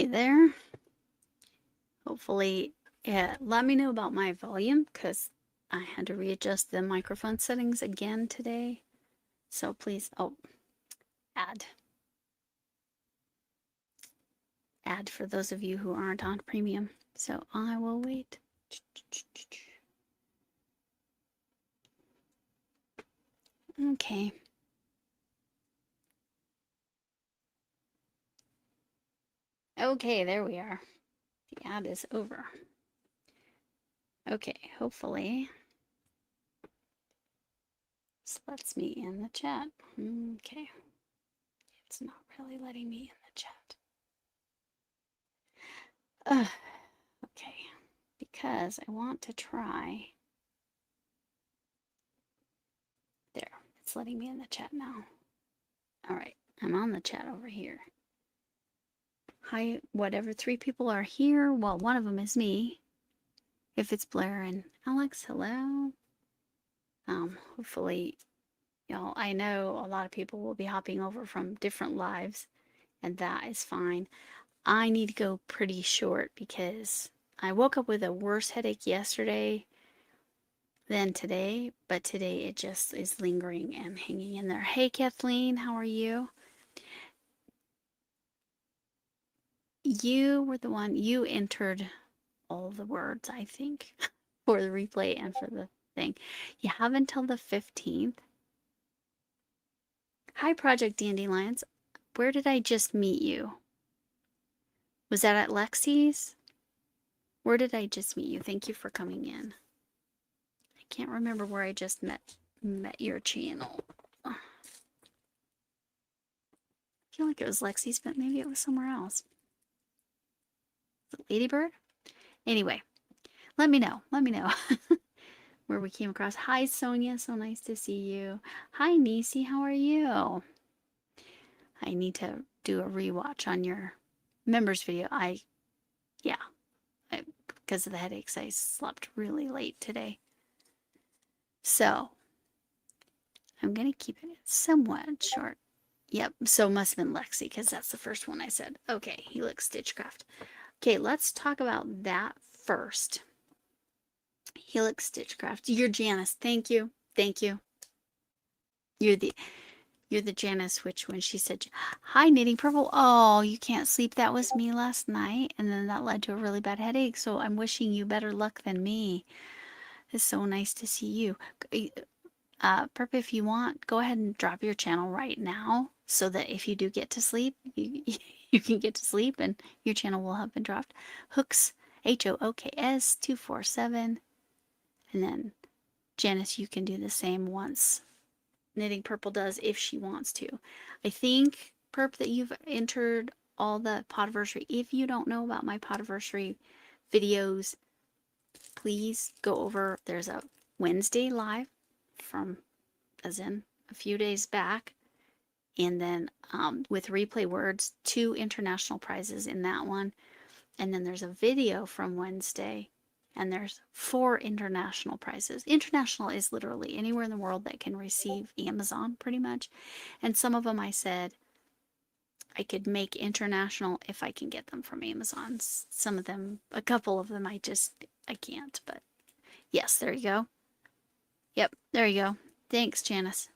Hey there. Hopefully, let me know about my volume because I had to readjust the microphone settings again today. So please, add. Add for those of you who aren't on premium. So I will wait. Okay. Okay, there we are. The ad is over. Okay, hopefully this lets me in the chat. Okay. It's not really letting me in the chat. Okay, because I want to try. There, it's letting me in the chat now. All right, I'm on the chat over here. Hi, whatever, 3 people are here. Well, one of them is me. If it's Blair and Alex, hello. Hopefully, y'all, I know a lot of people will be hopping over from different lives, and that is fine. I need to go pretty short because I woke up with a worse headache yesterday than today, but today it just is lingering and hanging in there. Hey, Kathleen, how are you? You were the one, you entered all the words, I think, for the replay and for the thing. You have until the 15th. Hi, Project Dandelions. Where did I just meet you? Was that at Lexi's? Where did I just meet you? Thank you for coming in. I can't remember where I just met your channel. I feel like it was Lexi's, but maybe it was somewhere else. Ladybird? Anyway, let me know. Let me know where we came across. Hi, Sonia. So nice to see you. Hi, Nisi. How are you? I need to do a rewatch on your members video. Because of the headaches, I slept really late today. So, I'm going to keep it somewhat short. Yep, so must have been Lexi, because that's the first one I said. Okay, Helix Stitchcraft. Okay, let's talk about that first. Helix Stitchcraft. You're Janice. Thank you. Thank you. You're the Janice which when she said, hi, Knitting Purple. Oh, you can't sleep. That was me last night. And then that led to a really bad headache. So I'm wishing you better luck than me. It's so nice to see you. Purple, if you want, go ahead and drop your channel right now so that if you do get to sleep, you can get to sleep and your channel will have been dropped. Hooks, HOOKS 247. And then Janice, you can do the same once Knitting Purple does if she wants to. I think, Perp, that you've entered all the Podiversary. If you don't know about my Podiversary videos, please go over. There's a Wednesday live from, as in a few days back, and then with replay words, 2 international prizes in that one. And then there's a video from Wednesday, and there's 4 international prizes. International is literally anywhere in the world that can receive Amazon, pretty much. And some of them I said I could make international if I can get them from Amazon. Some of them, a couple of them, I can't. But yes, there you go. Yep, there you go. Thanks, Janice.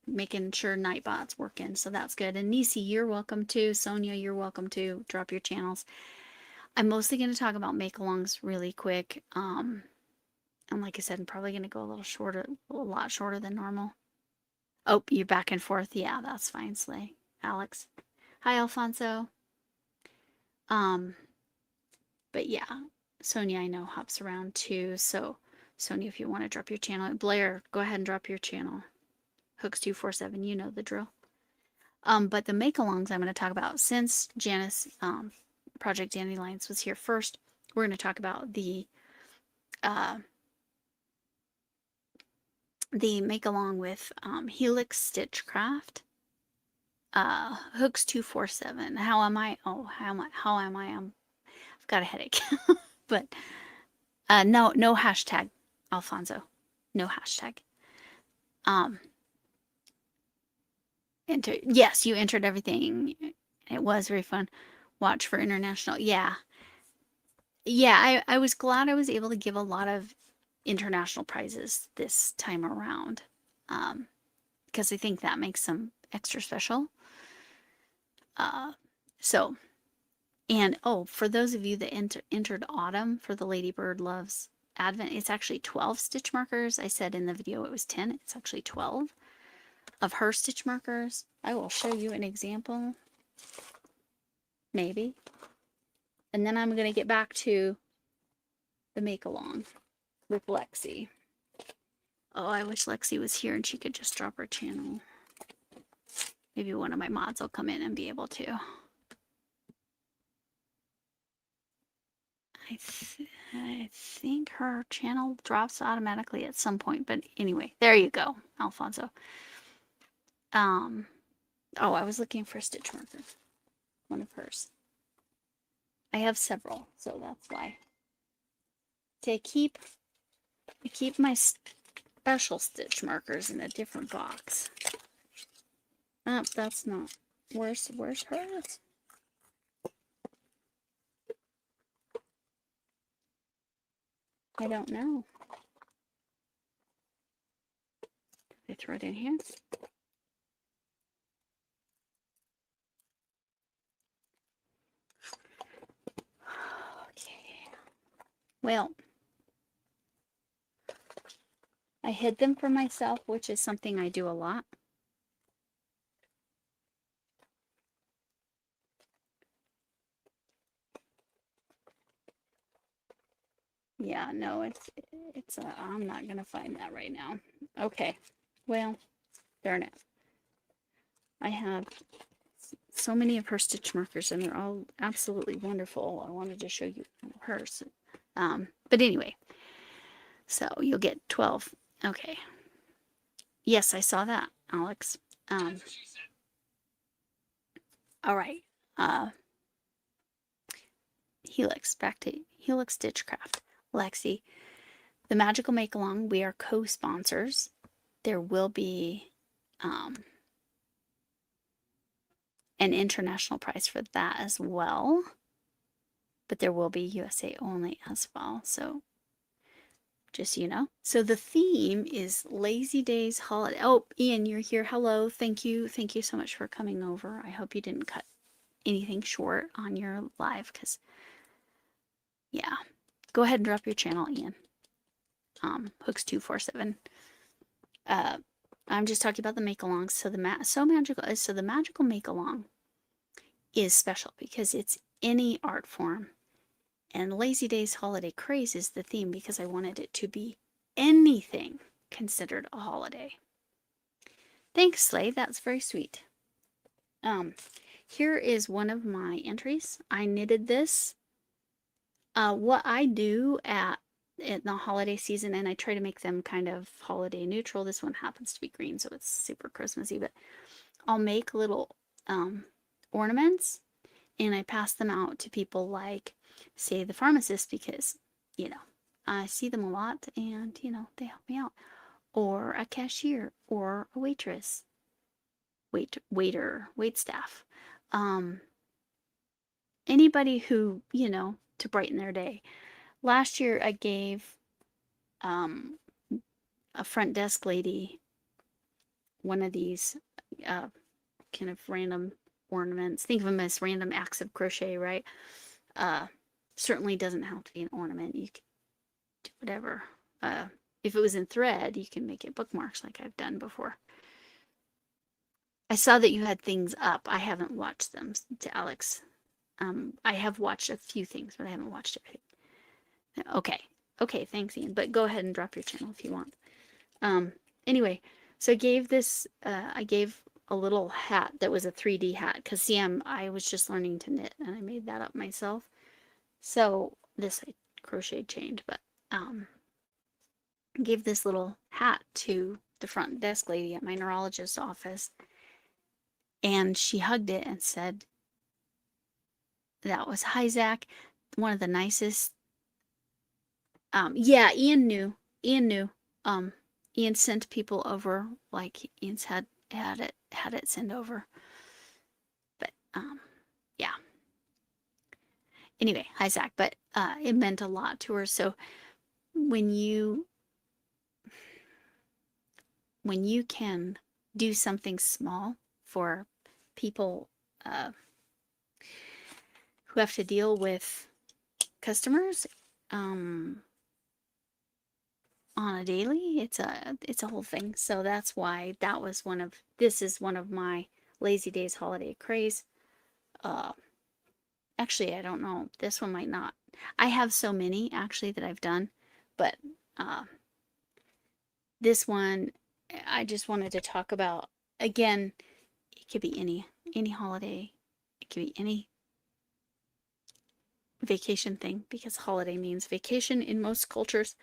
Making sure Nightbot's working, so that's good. And Nisi, you're welcome too. Sonia, you're welcome to drop your channels. I'm mostly going to talk about make-alongs really quick. And like I said, I'm probably going to go a little shorter, a lot shorter than normal. Oh, you're back and forth. Yeah, that's fine, Slay. Alex. Hi, Alfonso. But yeah, Sonia, I know, hops around too. So, Sonia, if you want to drop your channel. Blair, go ahead and drop your channel. Hooks247, you know the drill. But the make-alongs I'm going to talk about, since Janice, Project Dandelions was here first, we're going to talk about the make-along with Helix Stitchcraft, Hooks247. How am I? I've got a headache. But no hashtag, Alfonso. No hashtag. Yes, you entered everything. It was very fun. Watch for international. Yeah. Yeah, I was glad I was able to give a lot of international prizes this time around. Because I think that makes them extra special. Uh, so, and oh, for those of you that entered autumn for the Ladybird Loves Advent, it's actually 12 stitch markers. I said in the video it was 10. It's actually 12 of her stitch markers. I will show you an example, maybe. And then I'm going to get back to the make along with Lexi. Oh, I wish Lexi was here and she could just drop her channel. Maybe one of my mods will come in and be able to. I think her channel drops automatically at some point, but anyway, there you go, Alfonso. Oh, I was looking for a stitch marker. One of hers. I have several, so that's why. I keep my special stitch markers in a different box. Oh, that's not. Where's hers? I don't know. Did I throw it in here? Okay. Well, I hid them for myself, which is something I do a lot. Yeah, no, it's I'm not gonna find that right now. Okay, well, darn it. I have so many of her stitch markers and they're all absolutely wonderful. I wanted to show you hers. But anyway, so you'll get 12. Okay. Yes, I saw that, Alex. All right. Helix, back to Helix Stitchcraft. Lexi, the Magical Make Along, we are co-sponsors. There will be an international prize for that as well, but there will be USA only as well. So just so you know. So the theme is Lazy Days Holiday. Oh, Ian, you're here. Hello. Thank you. Thank you so much for coming over. I hope you didn't cut anything short on your live because, yeah. Go ahead and drop your channel, Ian. Hooks247. I'm just talking about the make-alongs. So the magical make-along is special because it's any art form. And Lazy Days Holiday Craze is the theme because I wanted it to be anything considered a holiday. Thanks, Slade. That's very sweet. Here is one of my entries. I knitted this. What I do in the holiday season, and I try to make them kind of holiday neutral. This one happens to be green, so it's super Christmassy, but I'll make little ornaments and I pass them out to people like, say, the pharmacist, because, you know, I see them a lot and, you know, they help me out. Or a cashier or a waitress, waitstaff. Anybody who, you know, to brighten their day. Last year I gave a front desk lady one of these kind of random ornaments. Think of them as random acts of crochet, right? Certainly doesn't have to be an ornament. You can do whatever. If it was in thread, you can make it bookmarks like I've done before. I saw that you had things up. I haven't watched them, to Alex. I have watched a few things, but I haven't watched everything. Okay, thanks, Ian. But go ahead and drop your channel if you want. Anyway, so I gave this, I gave a little hat that was a 3D hat, because see, I was just learning to knit, and I made that up myself. So this I crocheted chained, but gave this little hat to the front desk lady at my neurologist's office, and she hugged it and said, "That was hi, Zach, one of the nicest." Yeah, Ian knew. Ian sent people over, like Ian's had it sent over. But yeah. anyway, hi Zach, but it meant a lot to her. So when you can do something small for people who have to deal with customers on a daily, it's a whole thing. So that's why this is one of my lazy days holiday craze. Actually, I don't know, this one might not. I have so many actually that I've done, but this one I just wanted to talk about. Again, it could be any holiday, it could be any vacation thing, because holiday means vacation in most cultures.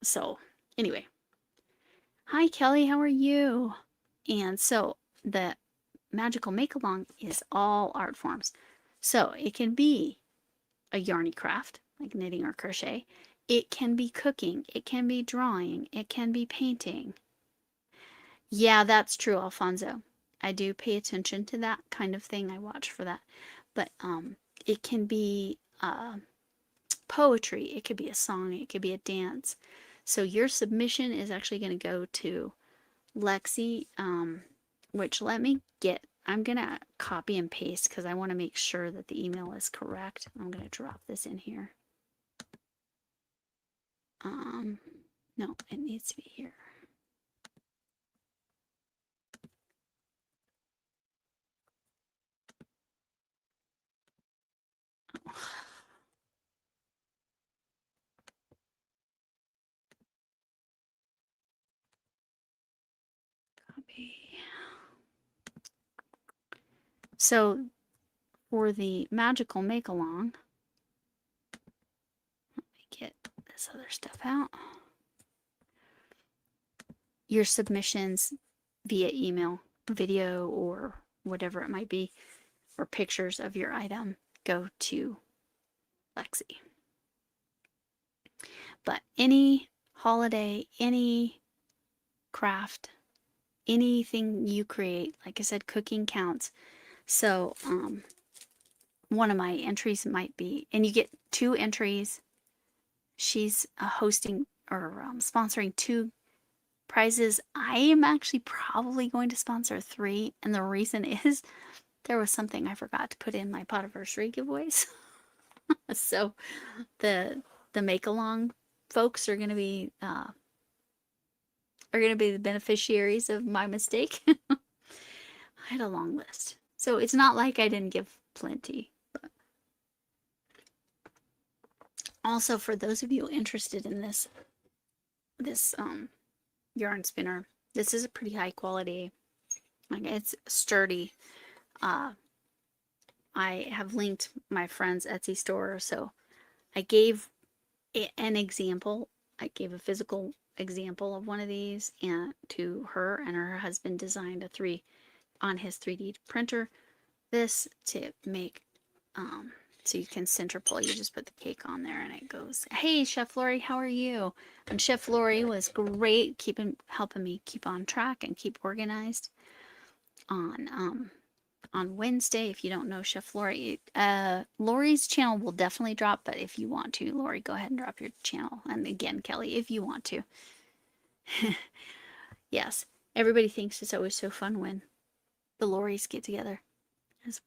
So anyway, hi Kelly, how are you? And so the magical make along is all art forms. So it can be a yarny craft like knitting or crochet. It can be cooking, it can be drawing, it can be painting. Yeah, that's true, Alfonso. I do pay attention to that kind of thing. I watch for that. But it can be poetry, it could be a song, it could be a dance. So your submission is actually going to go to Lexi, which I'm going to copy and paste because I want to make sure that the email is correct. I'm going to drop this in here. No, it needs to be here. Oh. Copy. So for the magical make along, let me get this other stuff out. Your submissions via email, video, or whatever it might be, or pictures of your item, go to Lexi. But any holiday, any craft, anything you create, like I said, cooking counts. So one of my entries might be, and you get 2 entries. She's hosting or sponsoring 2 prizes. I am actually probably going to sponsor 3, and the reason is there was something I forgot to put in my Potiversary giveaways. So the make along folks are going to be the beneficiaries of my mistake. I had a long list, so it's not like I didn't give plenty. But also, for those of you interested in this yarn spinner, this is a pretty high quality. Like, it's sturdy. I have linked my friend's Etsy store, so I gave an example. I gave a physical example of one of these and to her, and her husband designed on his 3D printer this to make so you can center pull. You just put the cake on there and it goes. Hey Chef Lori, how are you? And Chef Lori was great helping me keep on track and keep organized on Wednesday. If you don't know Chef Lori, Lori's channel will definitely drop, but if you want to, Lori, go ahead and drop your channel. And again, Kelly, if you want to. Yes, everybody thinks it's always so fun when the Loris get together, as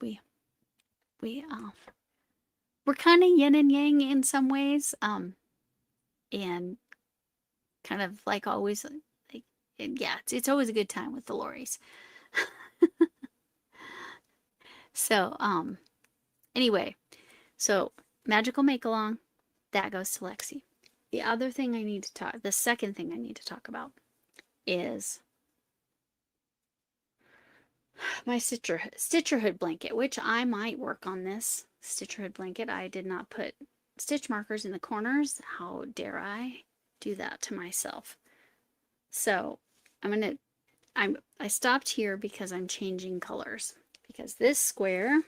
we're kind of yin and yang in some ways, and kind of like always, like, yeah, it's always a good time with the Loris. So anyway, so magical make along, that goes to Lexi. The second thing I need to talk about is my Stitcherhood blanket, which I might work on this Stitcherhood blanket. I did not put stitch markers in the corners. How dare I do that to myself? So I stopped here because I'm changing colors, because this square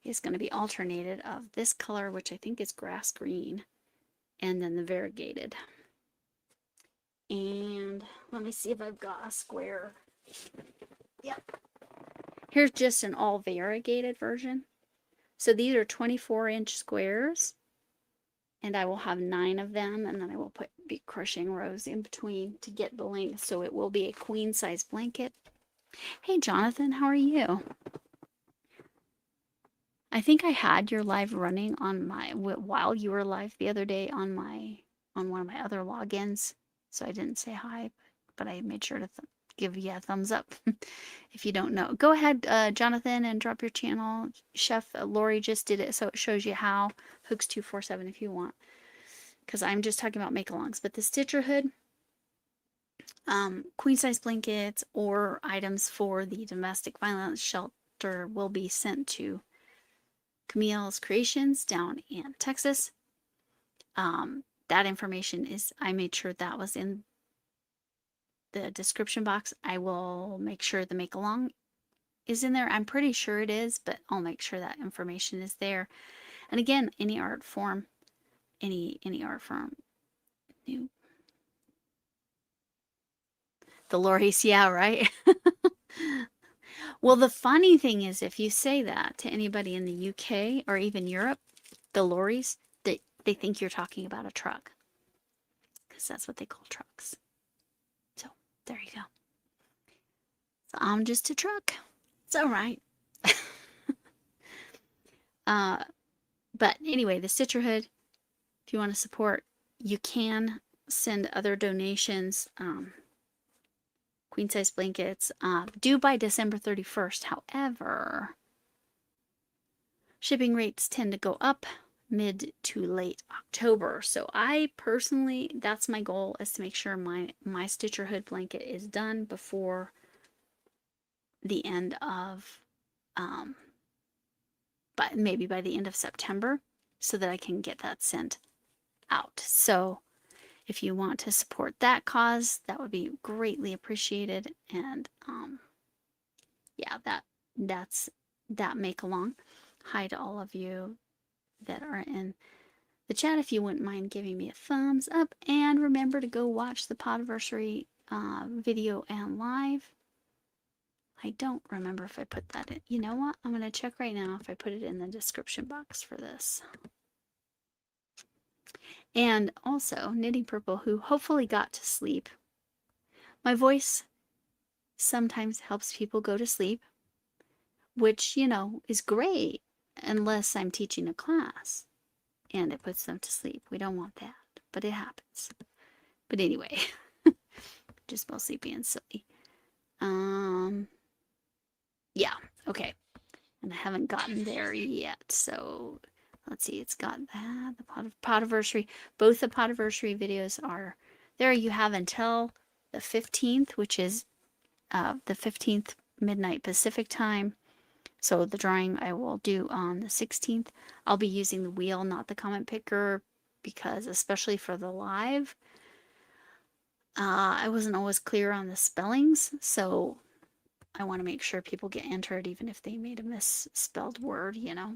is going to be alternated of this color, which I think is grass green, and then the variegated. And let me see if I've got a square. Yep. Here's just an all variegated version. So these are 24-inch squares, and I will have 9 of them, and then I will be crocheting rows in between to get the length, so it will be a queen size blanket. Hey Jonathan, how are you? I think I had your live running on while you were live the other day on one of my other logins, so I didn't say hi, but I made sure to give you a thumbs up. If you don't know, go ahead, Jonathan, and drop your channel. Chef Lori just did it, so it shows you how. Hooks247 if you want, because I'm just talking about make-alongs. But the Stitcherhood, queen size blankets or items for the domestic violence shelter will be sent to Camille's Creations down in Texas. That information I made sure that was in the description box. I will make sure the make along is in there. I'm pretty sure it is, but I'll make sure that information is there. And again, any art form, any art form. New. The Lori's, yeah, right? Well, the funny thing is, if you say that to anybody in the UK or even Europe, the Lori's, they think you're talking about a truck, because that's what they call trucks. So there you go. So I'm just a truck. It's all right. But anyway, the Stitcherhood, if you want to support, you can send other donations. Queen size blankets due by December 31st. However, shipping rates tend to go up mid to late October. So I personally, that's my goal, is to make sure my Stitcherhood blanket is done before the end of, but maybe by the end of September, so that I can get that sent out. So if you want to support that cause, that would be greatly appreciated. And yeah, that's that make along. Hi to all of you that are in the chat. If you wouldn't mind giving me a thumbs up, and remember to go watch the Podiversary video and live. I don't remember if I put that in. You know what? I'm going to check right now if I put it in the description box for this. And also, Knitting Purple, who hopefully got to sleep. My voice sometimes helps people go to sleep, which, you know, is great unless I'm teaching a class and it puts them to sleep. We don't want that, but it happens. But anyway, just mostly being silly. Yeah, okay. And I haven't gotten there yet, so let's see. It's got that, the Podiversary. Both the Podiversary videos are there. You have until the 15th, which is the 15th midnight Pacific time. So the drawing I will do on the 16th. I'll be using the wheel, not the comment picker, because especially for the live, I wasn't always clear on the spellings, so I want to make sure people get entered even if they made a misspelled word, you know,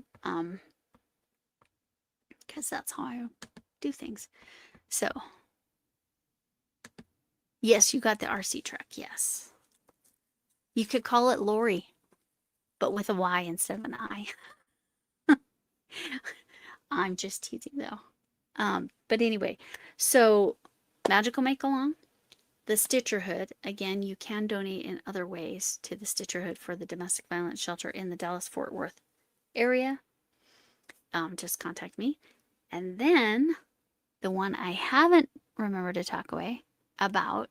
because that's how I do things. So yes, you got the RC truck. Yes, you could call it Lori, but with a Y instead of an I. I'm just teasing though. But anyway, so Magical Make Along, the Stitcherhood. Again, you can donate in other ways to the Stitcherhood for the domestic violence shelter in the Dallas-Fort Worth area. Just contact me. And then the one I haven't remembered to talk about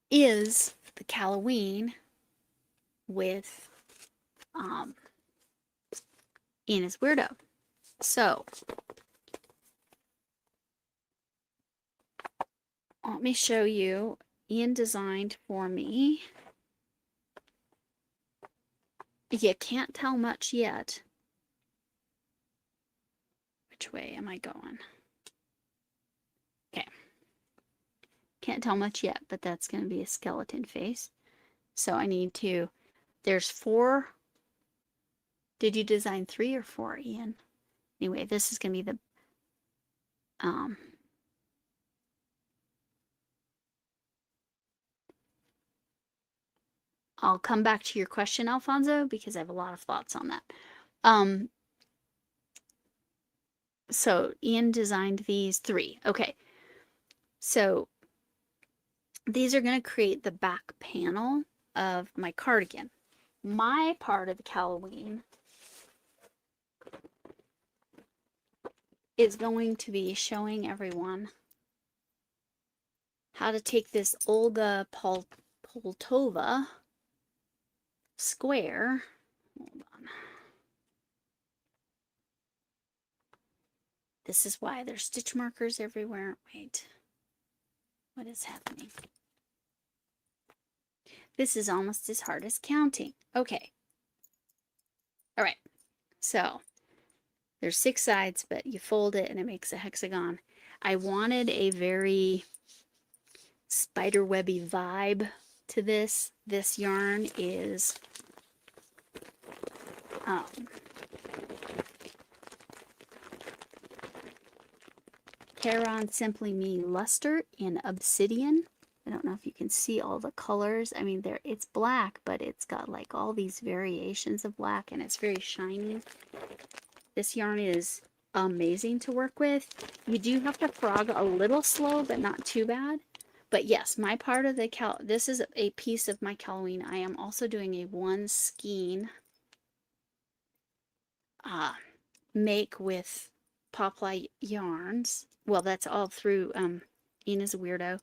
is the Caloween with Ian is Weirdo. So let me show you. Ian designed for me. You can't tell much yet. Which way am I going? Okay. Can't tell much yet, but that's going to be a skeleton face. So I need to, there's 4. Did you design 3 or 4, Ian? Anyway, this is going to be the, I'll come back to your question, Alfonso, because I have a lot of thoughts on that. So Ian designed these 3. Okay. So these are going to create the back panel of my cardigan. My part of the Caloween is going to be showing everyone how to take this Olga Poltova square. Hold on. This is why there's stitch markers everywhere. Wait. What is happening? This is almost as hard as counting. Okay. All right. So there's 6 sides, but you fold it and it makes a hexagon. I wanted a very spiderwebby vibe to this. This yarn is Heron Simply Me Luster in Obsidian. I don't know if you can see all the colors. I mean, it's black, but it's got like all these variations of black, and it's very shiny. This yarn is amazing to work with. You do have to frog a little slow, but not too bad. But yes, my part of the this is a piece of my Caloween. I am also doing a 1 skein make with Poplar yarns. Well, that's all through Ian is a Weirdo.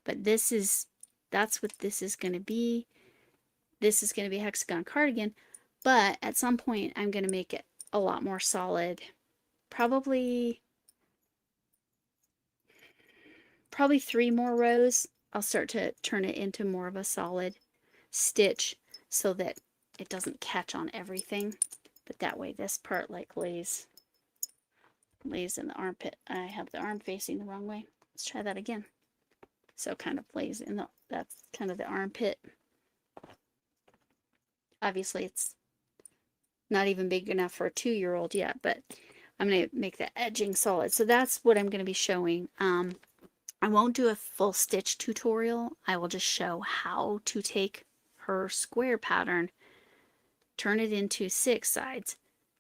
But that's what this is going to be. This is going to be a hexagon cardigan. But at some point, I'm going to make it a lot more solid. Probably 3 more rows. I'll start to turn it into more of a solid stitch so that it doesn't catch on everything. But that way this part like lays in the armpit. I have the arm facing the wrong way. Let's try that again. So kind of lays in that's kind of the armpit. Obviously it's not even big enough for a 2-year-old yet, but I'm going to make the edging solid. So that's what I'm going to be showing. I won't do a full stitch tutorial. I will just show how to take her square pattern, turn it into 6 sides,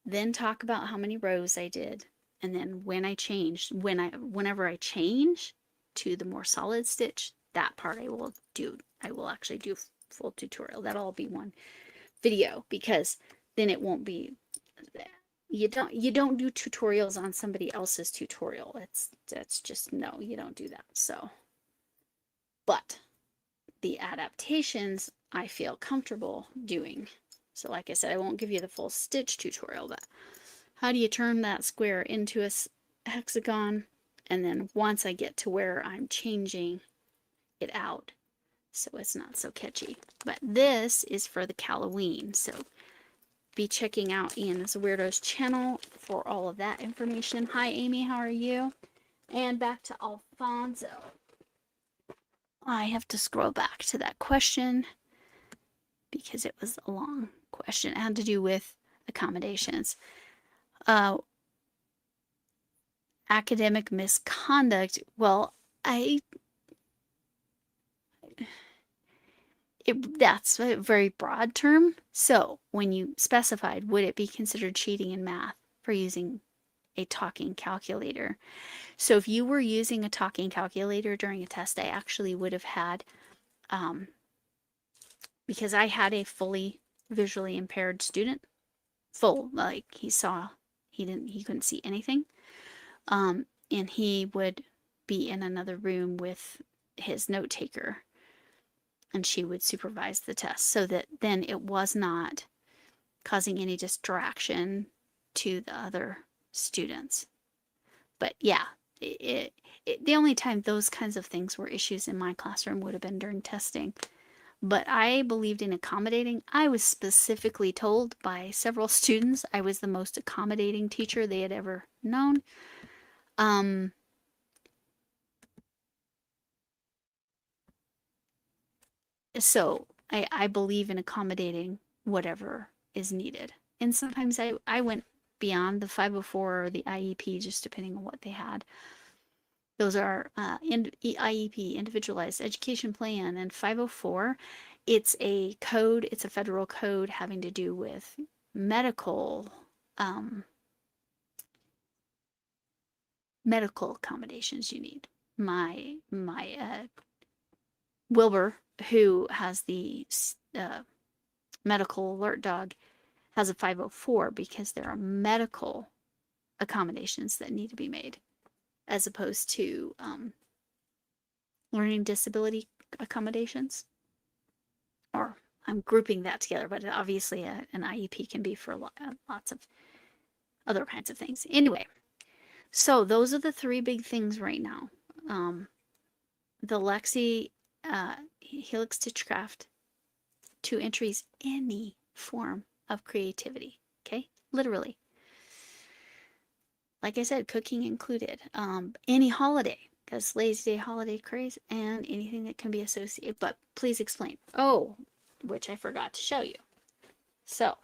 then talk about how many rows I did, and then when I changed, whenever I change to the more solid stitch, that part I will actually do full tutorial. That'll all be one video, because then it won't be, you don't do tutorials on somebody else's tutorial. That's just, no, you don't do that. So, but the adaptations I feel comfortable doing. So like I said, I won't give you the full stitch tutorial, but how do you turn that square into a hexagon? And then once I get to where I'm changing it out, so it's not so catchy. But this is for the Caloween, so be checking out Ian is a Weirdo's channel for all of that information. Hi Amy, how are you? And back to Alfonso. I have to scroll back to that question because it was a long question. It had to do with accommodations. Academic misconduct. Well, that's a very broad term. So when you specified, would it be considered cheating in math for using a talking calculator? So if you were using a talking calculator during a test, I actually would have had, because I had a fully visually impaired student, like he couldn't see anything. And he would be in another room with his note taker, and she would supervise the test, so that then it was not causing any distraction to the other students. But yeah, the only time those kinds of things were issues in my classroom would have been during testing. But I believed in accommodating. I was specifically told by several students I was the most accommodating teacher they had ever known. So I believe in accommodating whatever is needed. And sometimes I went beyond the 504 or the IEP, just depending on what they had. Those are IEP, Individualized Education Plan, and 504 it's a code, it's a federal code having to do with medical medical accommodations you need. My Wilbur, who has the medical alert dog, has a 504 because there are medical accommodations that need to be made, as opposed to learning disability accommodations. Or I'm grouping that together, but obviously an IEP can be for lots of other kinds of things. Anyway, so those are the three big things right now. The Lexi Helix Stitchcraft, 2 entries, any form of creativity. Okay, literally. Like I said, cooking included. Any holiday, because Lazy Day, holiday craze, and anything that can be associated. But please explain. Oh, which I forgot to show you. So,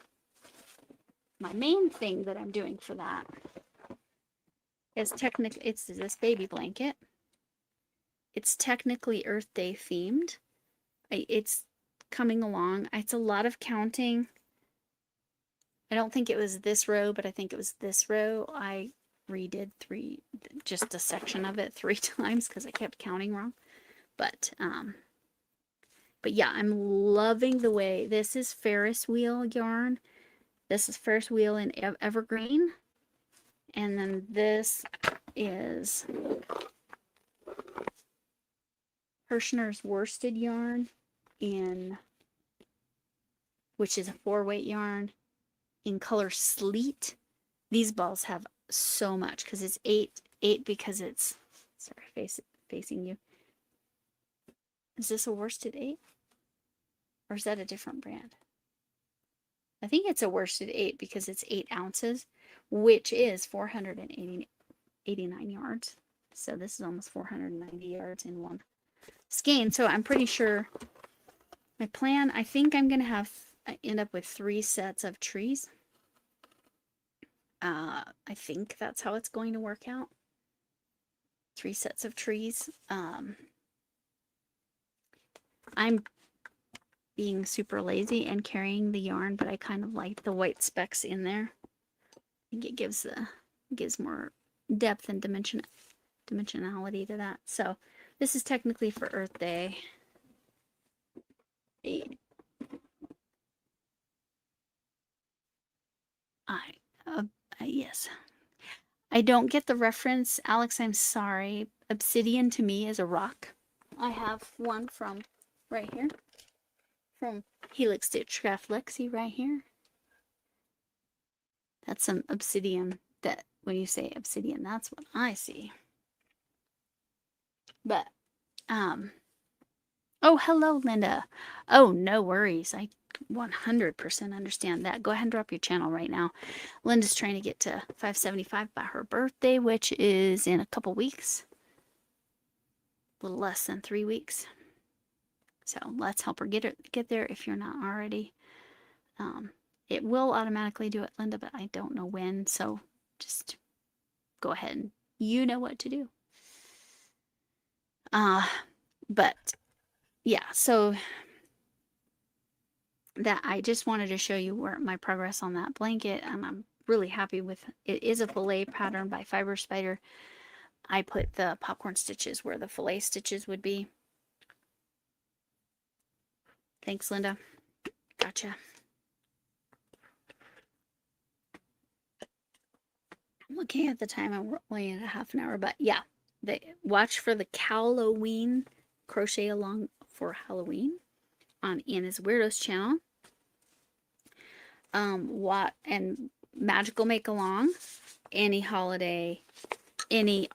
my main thing that I'm doing for that is it's this baby blanket. It's technically Earth Day themed. It's coming along. It's a lot of counting. I don't think it was this row, but I think it was this row. I redid just a section of it 3 times because I kept counting wrong. But yeah, I'm loving the way this is Ferris Wheel yarn. This is Ferris Wheel in Evergreen. And then this is Herrschnerrs Worsted yarn which is a 4-weight yarn in color Sleet. These balls have so much because it's 8 because it's, sorry, facing you. Is this a worsted 8? Or is that a different brand? I think it's a worsted 8 because it's 8 ounces, which is 489 yards. So this is almost 490 yards in one skein. So I'm pretty sure my plan, I think I'm going to end up with 3 sets of trees. I think that's how it's going to work out. 3 sets of trees. I'm being super lazy and carrying the yarn, but I kind of like the white specks in there. I think it gives more depth and dimensionality to that. So this is technically for Earth Day. Yes. I don't get the reference, Alex. I'm sorry. Obsidian to me is a rock. I have one from right here, from Helix Stitchcraft Lexi right here. That's some obsidian. That when you say obsidian, that's what I see. But oh, hello, Linda. Oh, no worries. I 100% understand that. Go ahead and drop your channel right now. Linda's trying to get to 575 by her birthday, which is in a couple weeks. A little less than 3 weeks. So let's help her get there if you're not already. It will automatically do it, Linda, but I don't know when. So just go ahead and you know what to do. But yeah, so that I just wanted to show you where my progress on that blanket, and I'm really happy with it. Is a fillet pattern by Fiber Spider. I put the popcorn stitches where the fillet stitches would be. Thanks, Linda. Gotcha. I'm looking at the time. I'm only at a half an hour, but yeah, watch for the Caloween crochet along for Halloween on Anna's Weirdos channel. And Magical Make Along, any holiday, any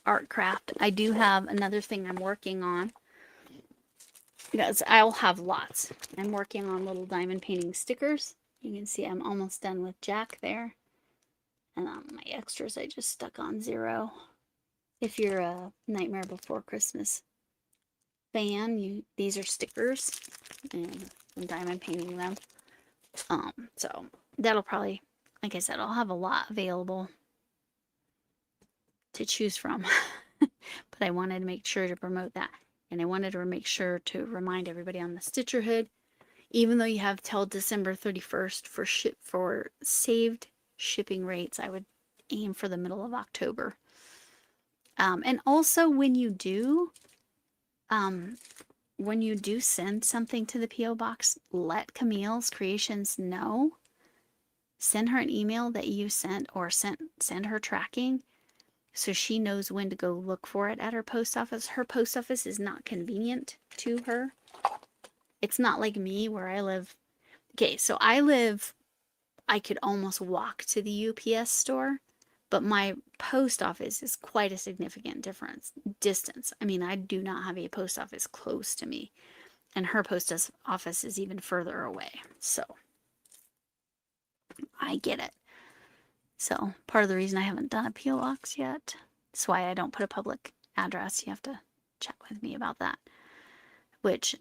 art craft. I do have another thing I'm working on because I'll have lots. I'm working on little diamond painting stickers. You can see I'm almost done with Jack there. And my extras I just stuck on 0. If you're a Nightmare Before Christmas fan, these are stickers, and I'm diamond painting them. So that'll probably, like I said, I'll have a lot available to choose from. But I wanted to make sure to promote that. And I wanted to make sure to remind everybody on the Stitcherhood, even though you have till December 31st for saved shipping rates, I would aim for the middle of October. And also when you do send something to the P.O. box, let Camille's Creations know. Send her an email that you sent, or send her tracking so she knows when to go look for it at her post office. Her post office is not convenient to her. It's not like me where I live. Okay, so I could almost walk to the UPS store, but my post office is quite a significant distance. I mean, I do not have a post office close to me, and her post office is even further away. So I get it. So part of the reason I haven't done a P.O. box yet. That's why I don't put a public address. You have to chat with me about that. Which,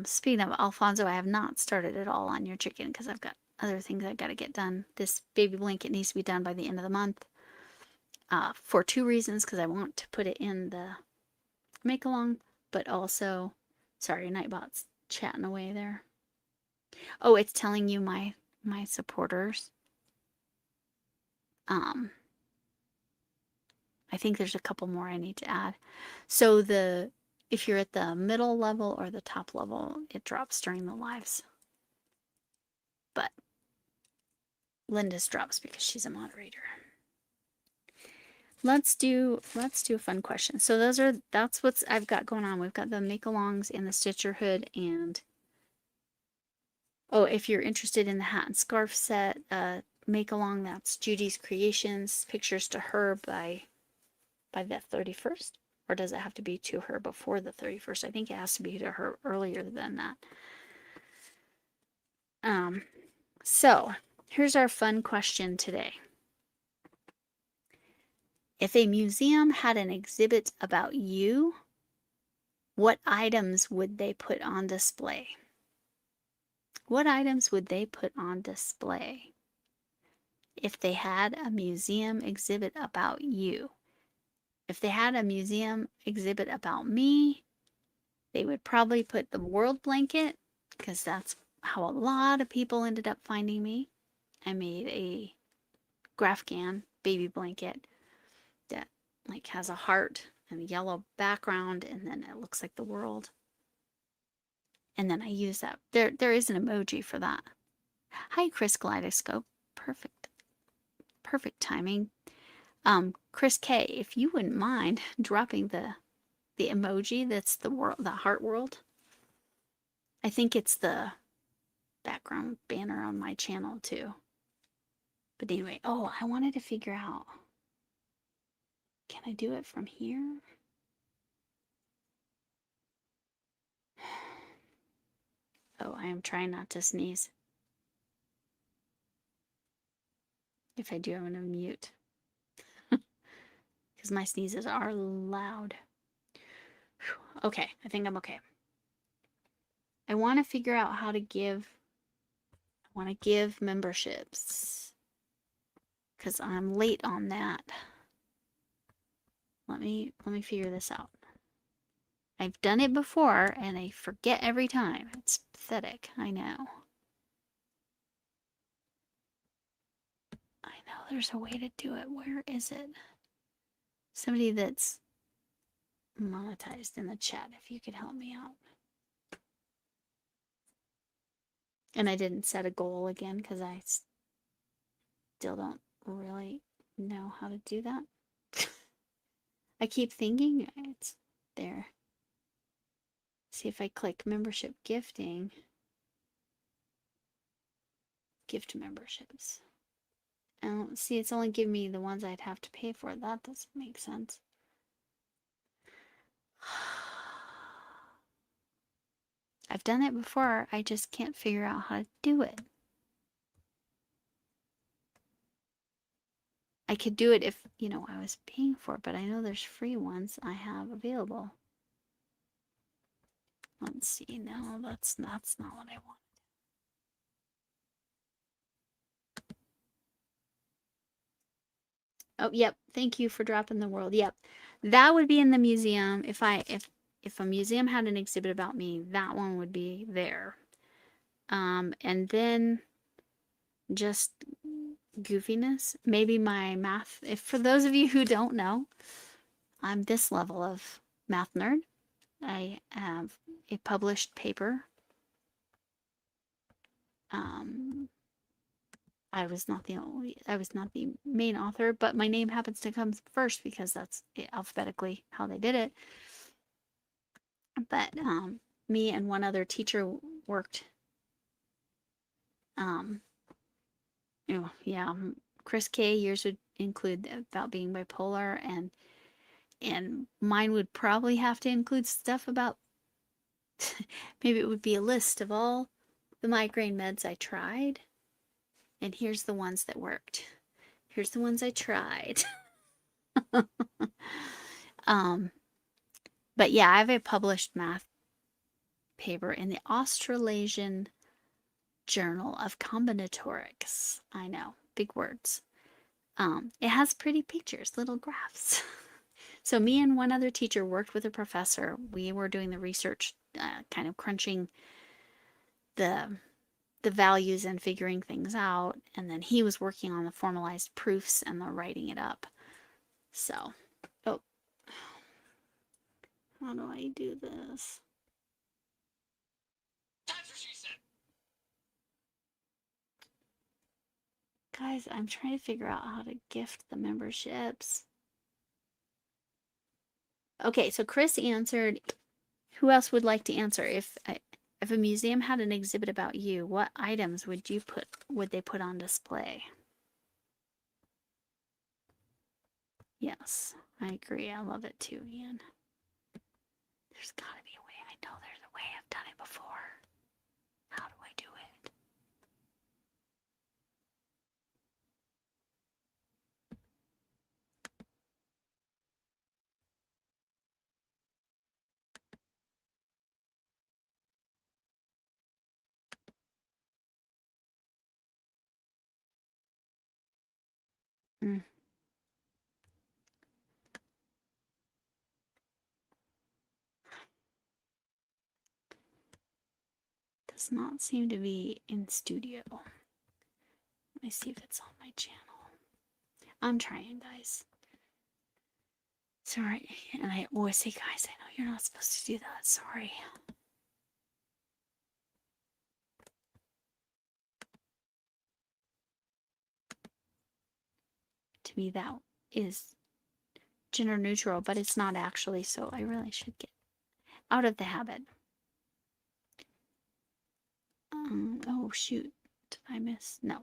speaking of Alfonso, I have not started at all on your chicken because I've got other things I've got to get done. This baby blanket needs to be done by the end of the month. For two reasons, because I want to put it in the make along, but also, sorry, Nightbot's chatting away there. Oh, it's telling you my supporters. I think there's a couple more I need to add. So if you're at the middle level or the top level, it drops during the lives. But Linda's drops because she's a moderator. Let's do a fun question. So that's what I've got going on. We've got the make-alongs and the Stitcherhood, and oh, if you're interested in the hat and scarf set, make-along, that's Judy's Creations, pictures to her by the 31st, or does it have to be to her before the 31st? I think it has to be to her earlier than that. So here's our fun question today. If a museum had an exhibit about you, what items would they put on display? What items would they put on display if they had a museum exhibit about you? If they had a museum exhibit about me, they would probably put the world blanket, because that's how a lot of people ended up finding me. I made a Grafgan baby blanket that like has a heart and a yellow background, and then it looks like the world. And then I use that. There is an emoji for that. Hi, Chris Kaleidoscope. Perfect timing. Chris K, if you wouldn't mind dropping the emoji that's the heart world. I think it's the background banner on my channel too. But anyway, oh, I wanted to figure out, can I do it from here? Oh, I am trying not to sneeze. If I do, I'm going to mute. Because my sneezes are loud. Okay, I think I'm okay. I want to figure out how to give, memberships. Because I'm late on that. Let me figure this out. I've done it before and I forget every time. It's pathetic, I know. I know there's a way to do it. Where is it? Somebody that's monetized in the chat, if you could help me out. And I didn't set a goal again because I still don't really know how to do that. I keep thinking it's there. See if I click membership gifting. Gift memberships. And see, it's only giving me the ones I'd have to pay for. That doesn't make sense. I've done it before. I just can't figure out how to do it. I could do it if, I was paying for it, but I know there's free ones I have available. Let's see. No, that's not what I want. Oh, yep. Thank you for dropping the world. Yep. That would be in the museum if if a museum had an exhibit about me, that one would be there. And then just goofiness, maybe my math. If for those of you who don't know, I'm this level of math nerd. I have a published paper. I was not the main author, but my name happens to come first because that's alphabetically how they did it. But me and one other teacher worked. Yeah, Chris K. Yours would include about being bipolar, and mine would probably have to include stuff about maybe it would be a list of all the migraine meds I tried, and here's the ones that worked. Here's the ones I tried. But yeah, I have a published math paper in the Australasian Journal of Combinatorics. I know, big words. It has pretty pictures, little graphs. So me and one other teacher worked with a professor. We were doing the research, kind of crunching the values and figuring things out, and then he was working on the formalized proofs and the writing it up. So, oh, how do I do this? That's what she said. Guys, I'm trying to figure out how to gift the memberships. Okay, so Chris answered. Who else would like to answer? If a museum had an exhibit about you, what items would they put on display? Yes, I agree. I love it too, Ian. There's gotta be a way. I know there's a way. I've done it before. How do I do it? Does not seem to be in studio. Let me see if it's on my channel. I'm trying, guys. Sorry. And I always say, guys, I know you're not supposed to do that. Sorry. To me, that is gender neutral, but it's not actually, so I really should get out of the habit. Oh, shoot. Did I miss? No.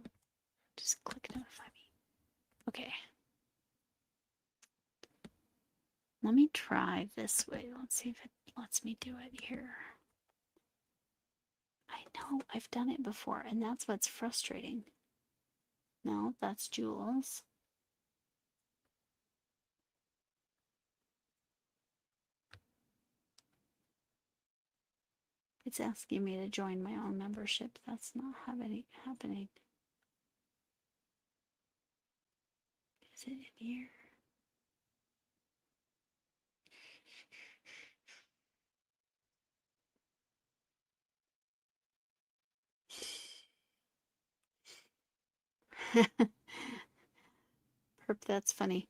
Just click notify me. Okay. Let me try this way. Let's see if it lets me do it here. I know I've done it before, and that's what's frustrating. No, that's Jules. It's asking me to join my own membership. That's not happening. Is it in here? Perp, that's funny.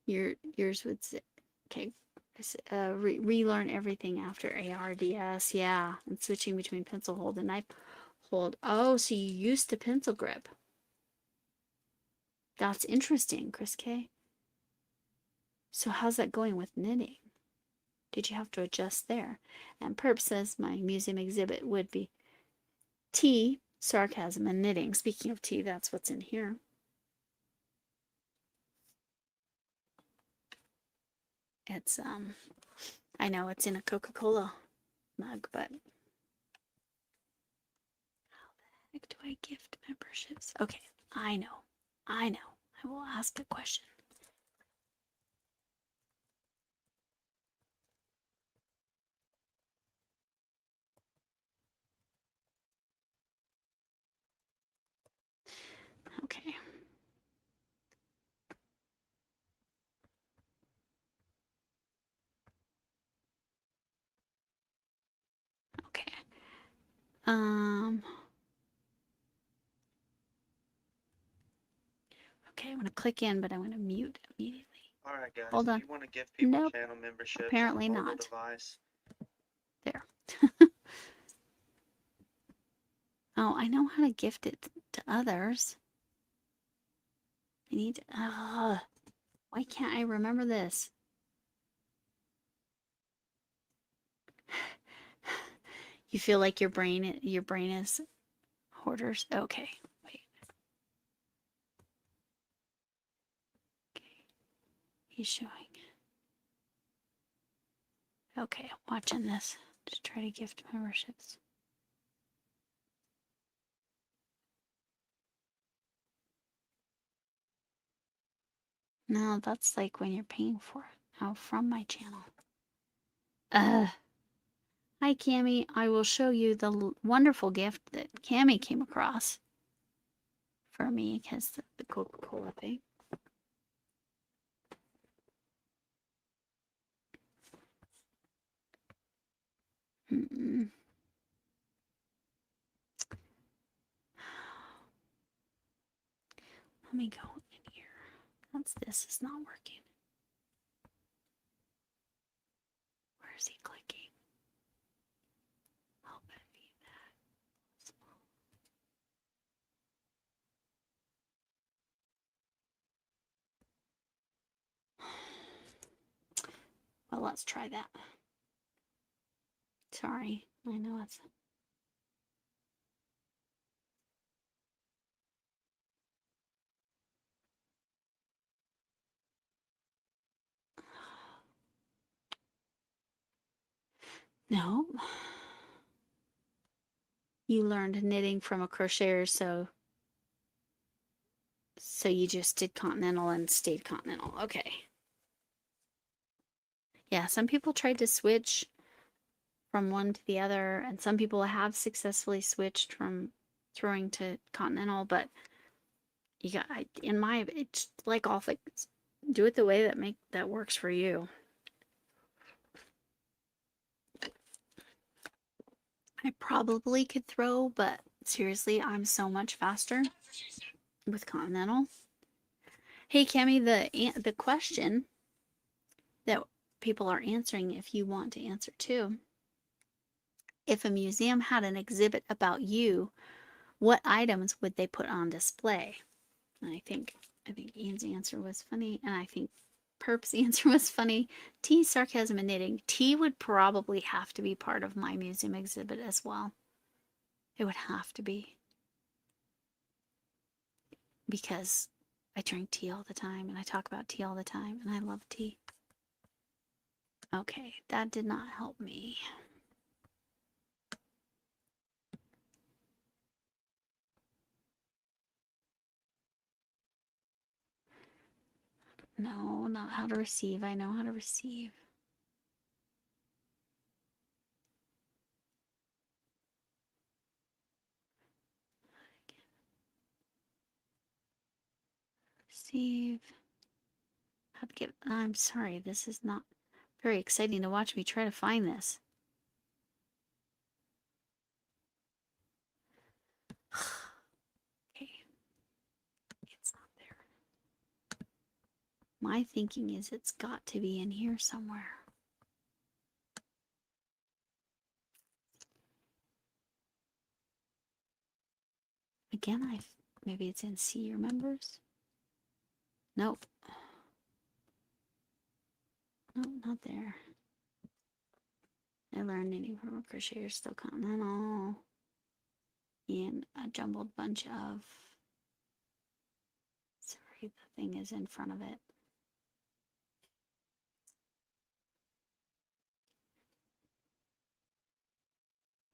Yours would say, okay, relearn everything after ARDS. Yeah, and switching between pencil hold and knife hold. Oh, so you used the pencil grip. That's interesting, Chris K. So how's that going with knitting? Did you have to adjust there? And Perp says my museum exhibit would be tea, sarcasm, and knitting. Speaking of tea, that's what's in here. It's I know it's in a Coca-Cola mug, but how the heck do I gift memberships? Okay, I know. I will ask a question. Okay. Okay, I'm gonna click in, but I'm gonna mute immediately. All right, guys. Hold on. If you want to give people Nope. channel memberships Apparently on a mobile not. device, There. Oh, I know how to gift it to others. I need to, why can't I remember this? You feel like your brain is hoarders? Okay, wait. Okay. He's showing. Okay, watching this. Just try to gift memberships. No, that's like when you're paying for it. Oh, from my channel. Hi, Cammy. I will show you the wonderful gift that Cammy came across for me because the Coca-Cola thing. Mm-mm. Let me go in here. This is not working. Where is he clicking? Help it be that small. Well, let's try that. Sorry, I know it's... No. You learned knitting from a crocheter, so you just did continental and stayed continental. Okay. Yeah, some people tried to switch from one to the other, and some people have successfully switched from throwing to continental, but you got, it's like all things, do it the way that works for you. I probably could throw, but seriously, I'm so much faster with continental. Hey, Cami, the question that people are answering, if you want to answer too, if a museum had an exhibit about you, what items would they put on display? And I think Ian's answer was funny, and I think Perp's answer was funny. T, sarcasm, and knitting. T would probably have to be part of my museum exhibit as well. It would have to be. Because I drink tea all the time, and I talk about tea all the time, and I love tea. Okay, that did not help me. No, not how to receive. I know how to receive. Receive. How to get... I'm sorry, this is not very exciting to watch me try to find this. Okay. It's not there. My thinking is it's got to be in here somewhere. Again, maybe it's in See Your Members. Nope. Nope, not there. I learned knitting from a crocheter, still continental. In a jumbled bunch of... Sorry, the thing is in front of it.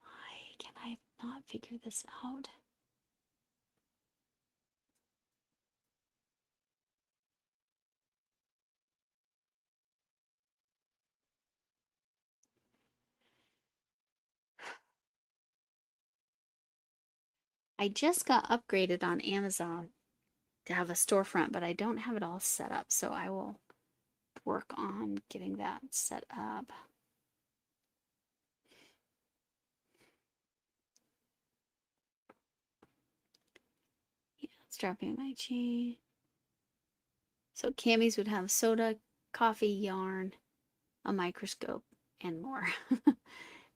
Why can I not figure this out? I just got upgraded on Amazon to have a storefront, but I don't have it all set up, so I will work on getting that set up. Strapping my chain. So camis would have soda, coffee, yarn, a microscope, and more.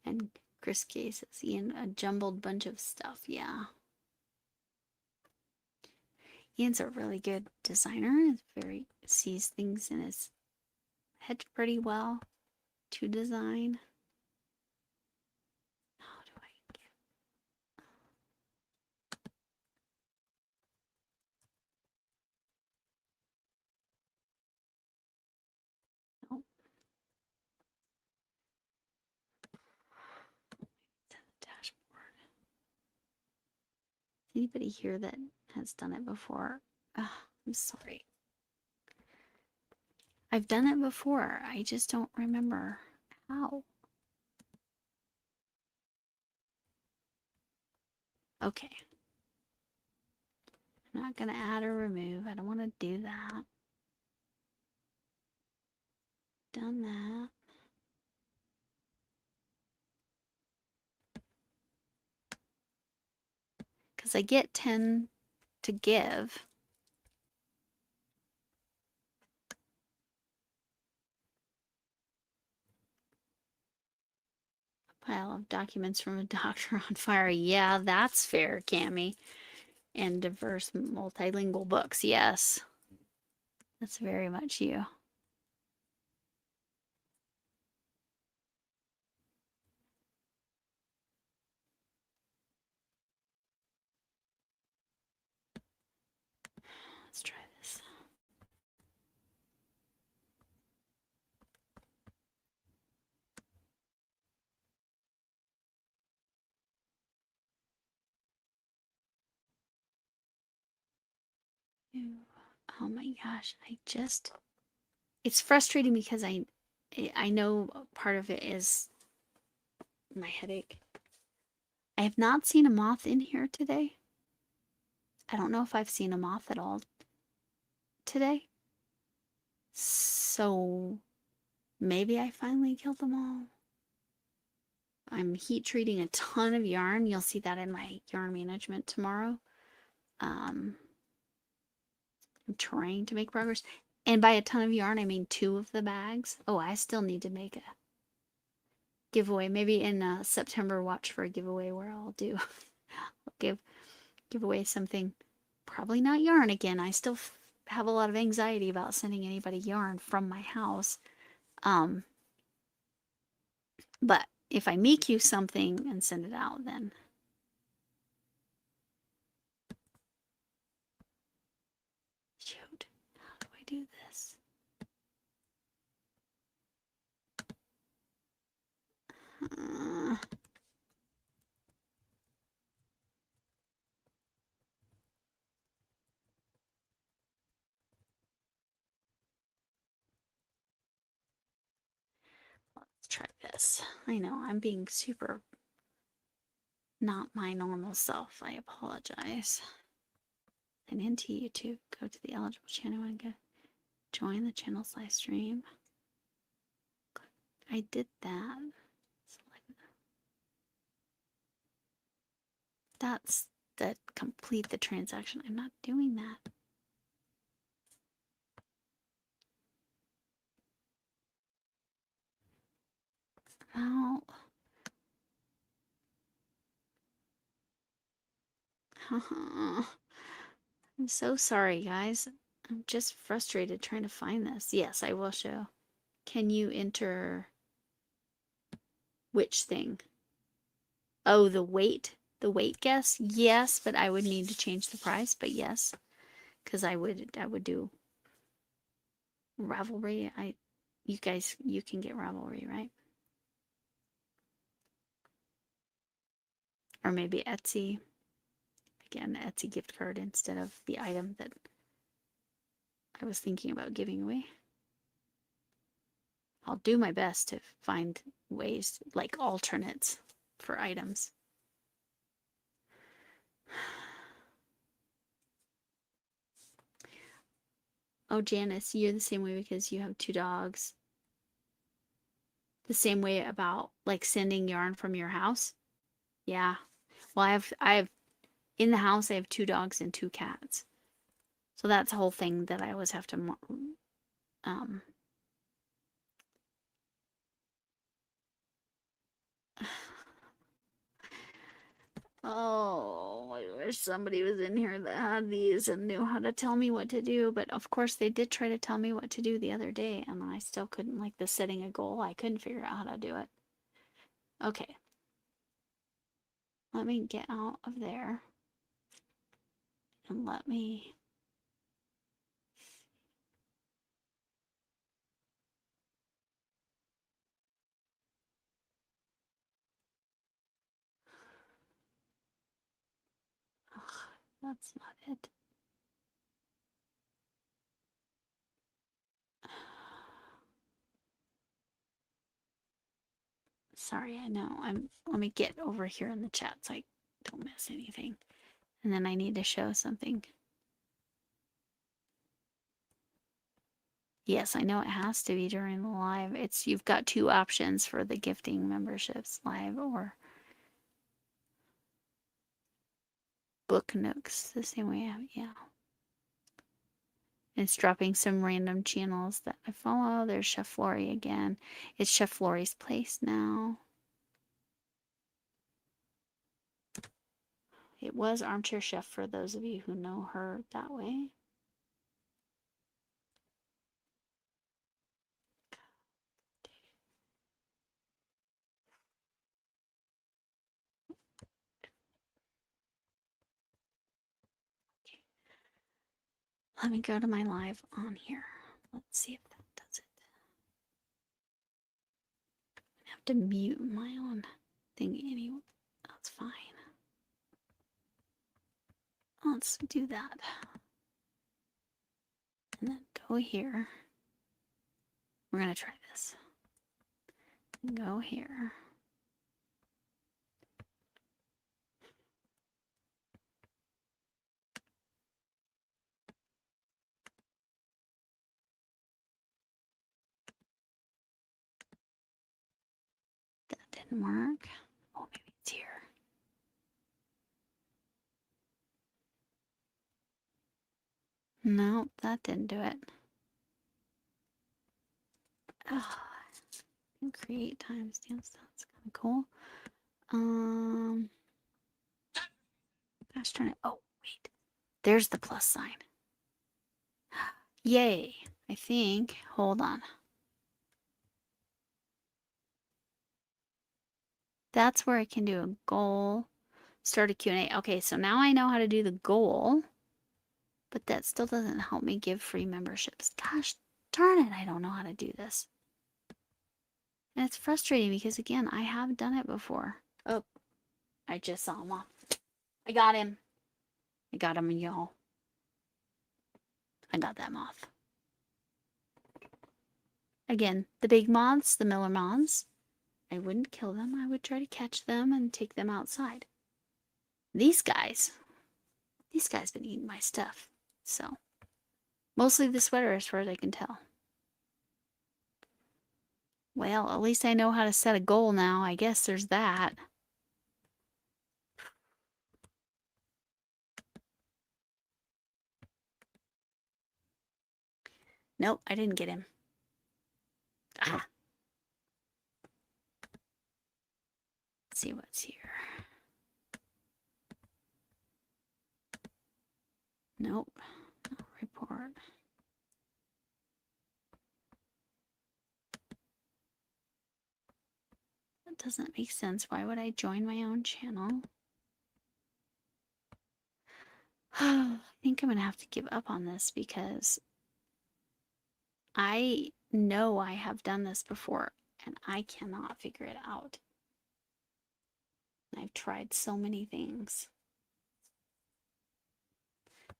And Chris cases, Ian, a jumbled bunch of stuff. Yeah. Ian's a really good designer. He's very sees things in his head pretty well to design. How do I get? Oh. To the dashboard. Anybody here that has done it before? Oh, I'm sorry. I've done it before. I just don't remember how. Okay. I'm not going to add or remove. I don't want to do that. Done that. Because I get 10 to give. Pile of documents from a doctor on fire. Yeah, that's fair, Cammy. And diverse multilingual books. Yes. That's very much you. Let's try this. Oh my gosh, it's frustrating because I know part of it is my headache. I have not seen a moth in here today. I don't know if I've seen a moth at all today. So maybe I finally killed them all. I'm heat treating a ton of yarn. You'll see that in my yarn management tomorrow. I'm trying to make progress. And by a ton of yarn, I mean 2 of the bags. Oh, I still need to make a giveaway. Maybe in September, watch for a giveaway where I'll do give away something. Probably not yarn again. I still have a lot of anxiety about sending anybody yarn from my house. But if I make you something and send it out, then shoot, how do I do this? Let's try this. I know I'm being super not my normal self. I apologize. And into YouTube, go to the eligible channel and go join the channel's live stream. I did that. That's that complete the transaction. I'm not doing that. Oh. I'm so sorry, guys. I'm just frustrated trying to find this. Yes, I will show. Can you enter which thing? Oh, the weight guess? Yes, but I would need to change the price, but yes. Because I would do Ravelry. You guys, you can get Ravelry, right? Or maybe Etsy. Again, Etsy gift card instead of the item that I was thinking about giving away. I'll do my best to find ways, like alternates for items. Oh, Janice, you're the same way because you have 2 dogs. The same way about like sending yarn from your house. Yeah. Well, I have in the house, I have 2 dogs and 2 cats. So that's a whole thing that I always have to oh, I wish somebody was in here that had these and knew how to tell me what to do. But of course, they did try to tell me what to do the other day, and I still couldn't, like the setting a goal. I couldn't figure out how to do it. Okay. Let me get out of there. And let me... Ugh, that's not it. Sorry, I know. Let me get over here in the chat so I don't miss anything. And then I need to show something. Yes, I know it has to be during the live. You've got 2 options for the gifting memberships, live or book nooks. The same way, yeah. It's dropping some random channels that I follow. There's Chef Lori again. It's Chef Lori's place now. It was Armchair Chef for those of you who know her that way. Let me go to my live on here. Let's see if that does it. I have to mute my own thing anyway. That's fine. Let's do that. And then go here. We're going to try this. Go here. That didn't work. Oh, maybe it's here. No, that didn't do it. Oh, create timestamps. That's kind of cool. I was trying to. Oh, wait. There's the plus sign. Yay. I think. Hold on. That's where I can do a goal. Start a Q&A. Okay, so now I know how to do the goal. But that still doesn't help me give free memberships. Gosh darn it, I don't know how to do this. And it's frustrating because, again, I have done it before. Oh, I just saw him off. I got him. I got him, y'all. I got that moth. Again, the big moths, the miller moths, I wouldn't kill them. I would try to catch them and take them outside. These guys been eating my stuff. So, mostly the sweater as far as I can tell. Well, at least I know how to set a goal now. I guess there's that. Nope, I didn't get him. Ah. Let's see what's here. Nope, no report. That doesn't make sense. Why would I join my own channel? I think I'm going to have to give up on this because I know I have done this before and I cannot figure it out. I've tried so many things.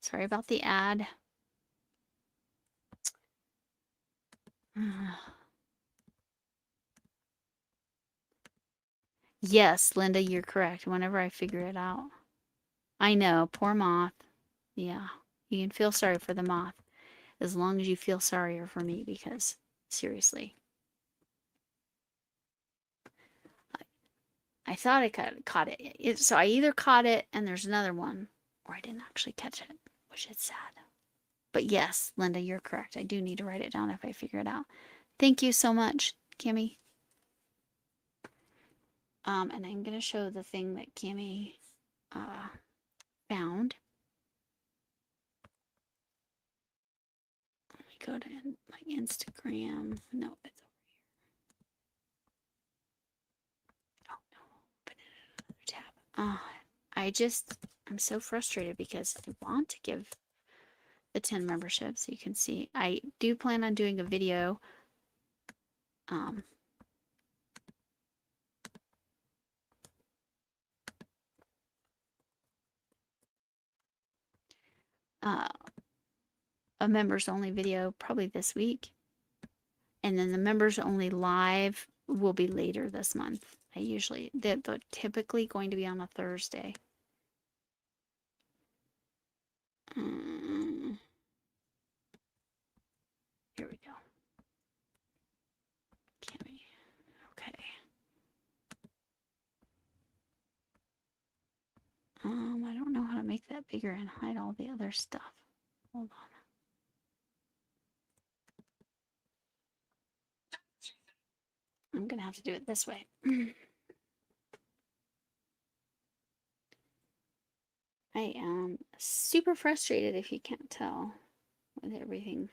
Sorry about the ad. Yes, Linda, you're correct. Whenever I figure it out. I know, poor moth. Yeah, you can feel sorry for the moth as long as you feel sorrier for me because, seriously. I thought I caught it. So I either caught it and there's another one, or I didn't actually catch it, which is sad. But yes, Linda, you're correct. I do need to write it down if I figure it out. Thank you so much, Cammy. And I'm going to show the thing that Cammy found. Let me go to my Instagram. No, it's over here. Oh no, open another tab. I'm so frustrated because I want to give the 10 memberships. You can see I do plan on doing a video. A members only video probably this week. And then the members only live will be later this month. They're typically going to be on a Thursday. Here we go. Cammy. Okay. I don't know how to make that bigger and hide all the other stuff. Hold on. I'm gonna have to do it this way. I am super frustrated, if you can't tell, with everything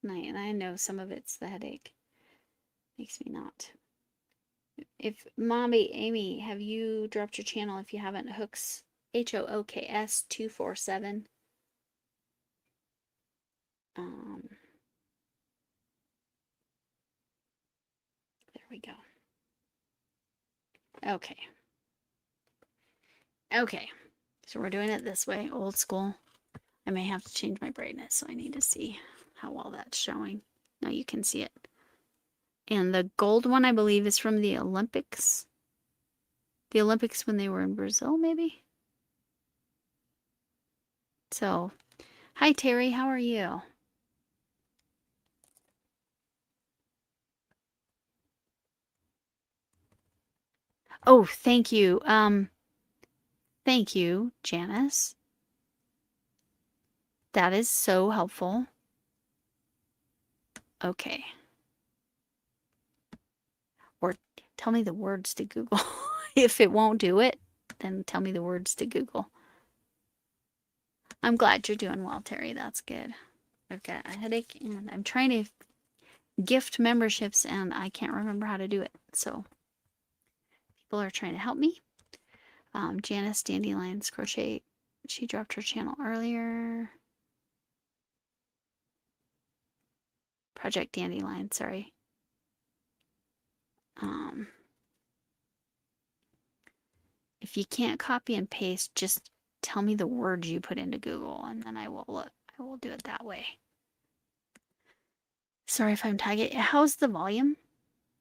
tonight. And I know some of it's the headache. Makes me not. If Mommy Amy, have you dropped your channel? If you haven't, Hooks HOOKS 247. There we go. Okay. Okay. So we're doing it this way, old school. I may have to change my brightness, so I need to see how well that's showing. Now you can see it. And the gold one, I believe, is from the Olympics. The Olympics when they were in Brazil, maybe? So, hi Terry, how are you? Oh, thank you. Thank you, Janice. That is so helpful. Okay. Or tell me the words to Google. If it won't do it, then tell me the words to Google. I'm glad you're doing well, Terry. That's good. I've got a headache and I'm trying to gift memberships and I can't remember how to do it. So people are trying to help me. Janice Dandelions Crochet, she dropped her channel earlier. Project Dandelion, sorry. If you can't copy and paste, just tell me the words you put into Google and then I will do it that way. Sorry if I'm tagging. How's the volume?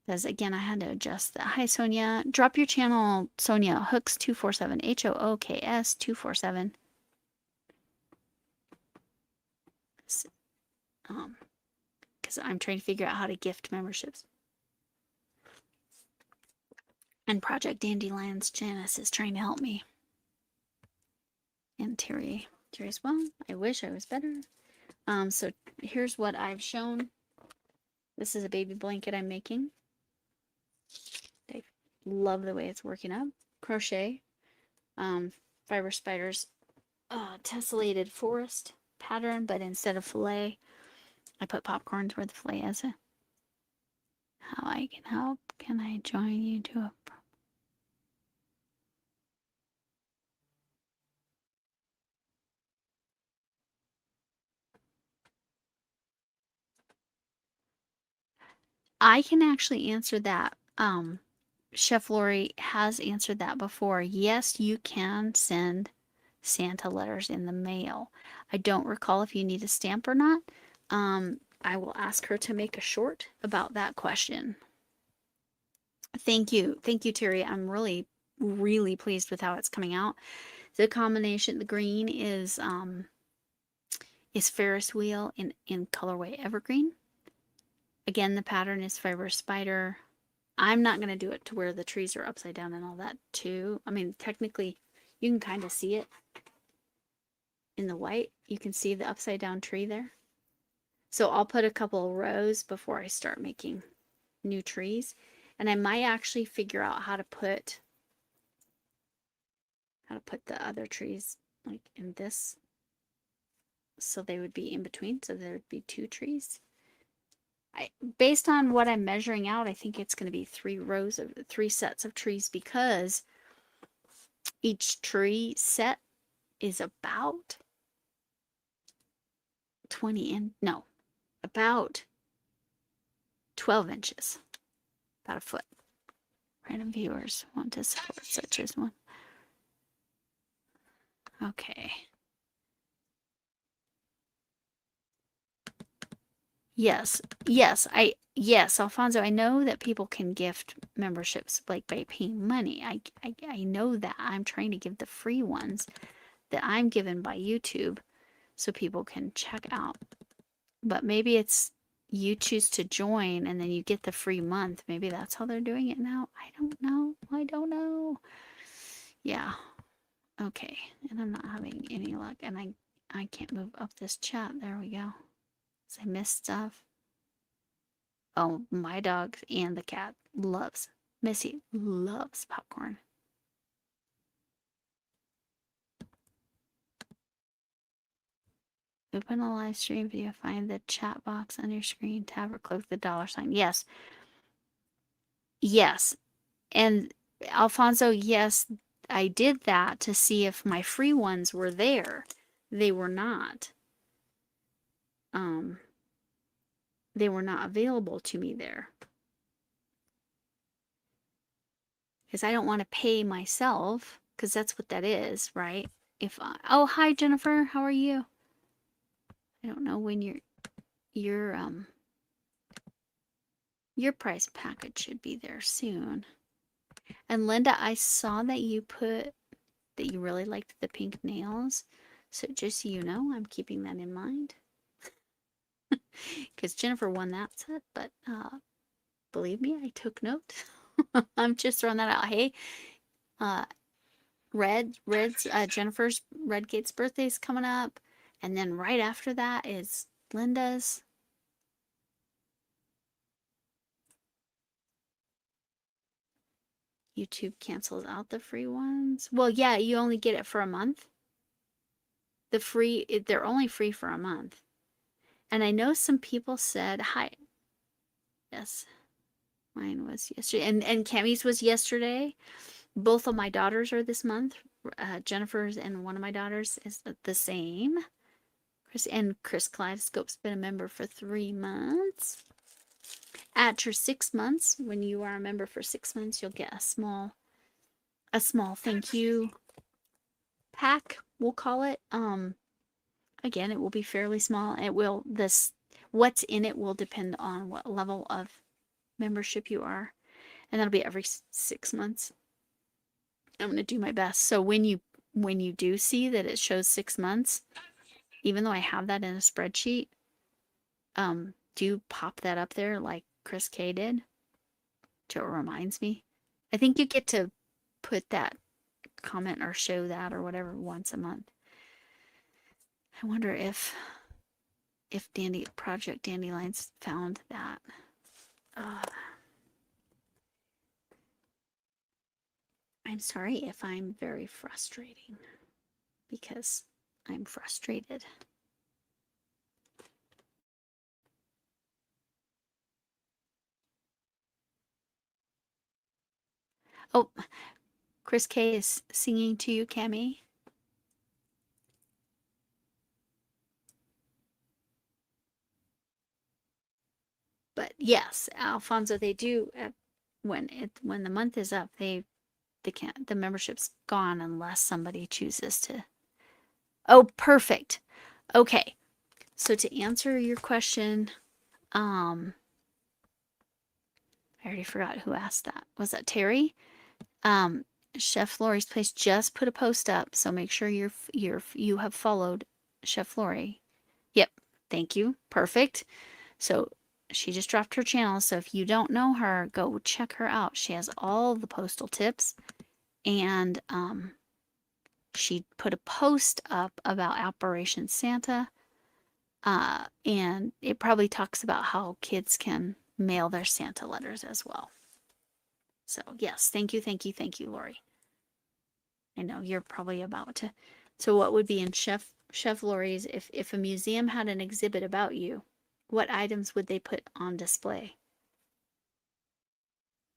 Because again, I had to adjust that. Hi, Sonia. Drop your channel, Sonia. Hooks 247. HOOKS 247. Because I'm trying to figure out how to gift memberships. And Project Dandelions, Janice is trying to help me. And Terry as well. I wish I was better. So here's what I've shown. This is a baby blanket I'm making. I love the way it's working up. Crochet. Fiber Spiders tessellated forest pattern, but instead of fillet, I put popcorns where the fillet is. How I can help? Can I join you to a... I can actually answer that. Chef Lori has answered that before. Yes, you can send Santa letters in the mail. I don't recall if you need a stamp or not. I will ask her to make a short about that question. Thank you, Terry. I'm really, really pleased with how it's coming out. The combination, the green is Ferris Wheel in colorway Evergreen. Again, the pattern is Fiber Spider I'm not going to do it to where the trees are upside down and all that too. I mean, technically, you can kind of see it in the white. You can see the upside down tree there. So I'll put a couple of rows before I start making new trees. And I might actually figure out how to put the other trees like in this, so they would be in between, so there would be 2 trees. Based on what I'm measuring out, I think it's going to be 3 sets of trees, because each tree set is about about 12 inches, about a foot. Random viewers want to support such as one. Okay. Yes, Alfonso, I know that people can gift memberships like by paying money. I know that. I'm trying to give the free ones that I'm given by YouTube so people can check out. But maybe it's you choose to join and then you get the free month. Maybe that's how they're doing it now. I don't know. Yeah. Okay. And I'm not having any luck. And I can't move up this chat. There we go. I missed stuff. Oh, my dog and the cat Missy loves popcorn. Open a live stream video, find the chat box on your screen, tab or click the $sign. Yes. Yes. And Alfonso, yes, I did that to see if my free ones were there. They were not. They were not available to me there. Because I don't want to pay myself, because that's what that is, right? Oh, hi Jennifer, how are you? I don't know when your price package should be there soon. And Linda, I saw that you put that you really liked the pink nails. So just so you know, I'm keeping that in mind. Because Jennifer won that set, but believe me, I took note. I'm just throwing that out. Hey, Jennifer's Redgate's birthday's coming up. And then right after that is Linda's. YouTube cancels out the free ones. Well, yeah, you only get it for a month. They're only free for a month. And I know some people said, hi. Yes, mine was yesterday. And Cammie's was yesterday. Both of my daughters are this month. Jennifer's and one of my daughters is the same. Chris Kaleidoscope's been a member for 3 months. At your 6 months, when you are a member for 6 months, you'll get a small thank you pack, we'll call it. Again, it will be fairly small. What's in it will depend on what level of membership you are, and that'll be every 6 months. I'm going to do my best. So when you do see that it shows 6 months, even though I have that in a spreadsheet, do pop that up there like Chris K did, so it reminds me. I think you get to put that comment or show that or whatever once a month. I wonder if Project Dandelions found that. I'm sorry if I'm very frustrating, because I'm frustrated. Oh, Chris K is singing to you, Camille. But yes, Alfonso, they do when the month is up, the membership's gone unless somebody chooses to. Oh, perfect. Okay. So to answer your question, I already forgot who asked that. Was that Terry? Chef Lori's Place just put a post up, so make sure you have followed Chef Lori. Yep. Thank you. Perfect. So she just dropped her channel. So if you don't know her, go check her out. She has all the postal tips. And she put a post up about Operation Santa. And it probably talks about how kids can mail their Santa letters as well. So yes, thank you, Lori. I know you're probably about to. So what would be in Chef Lori's if a museum had an exhibit about you? What items would they put on display?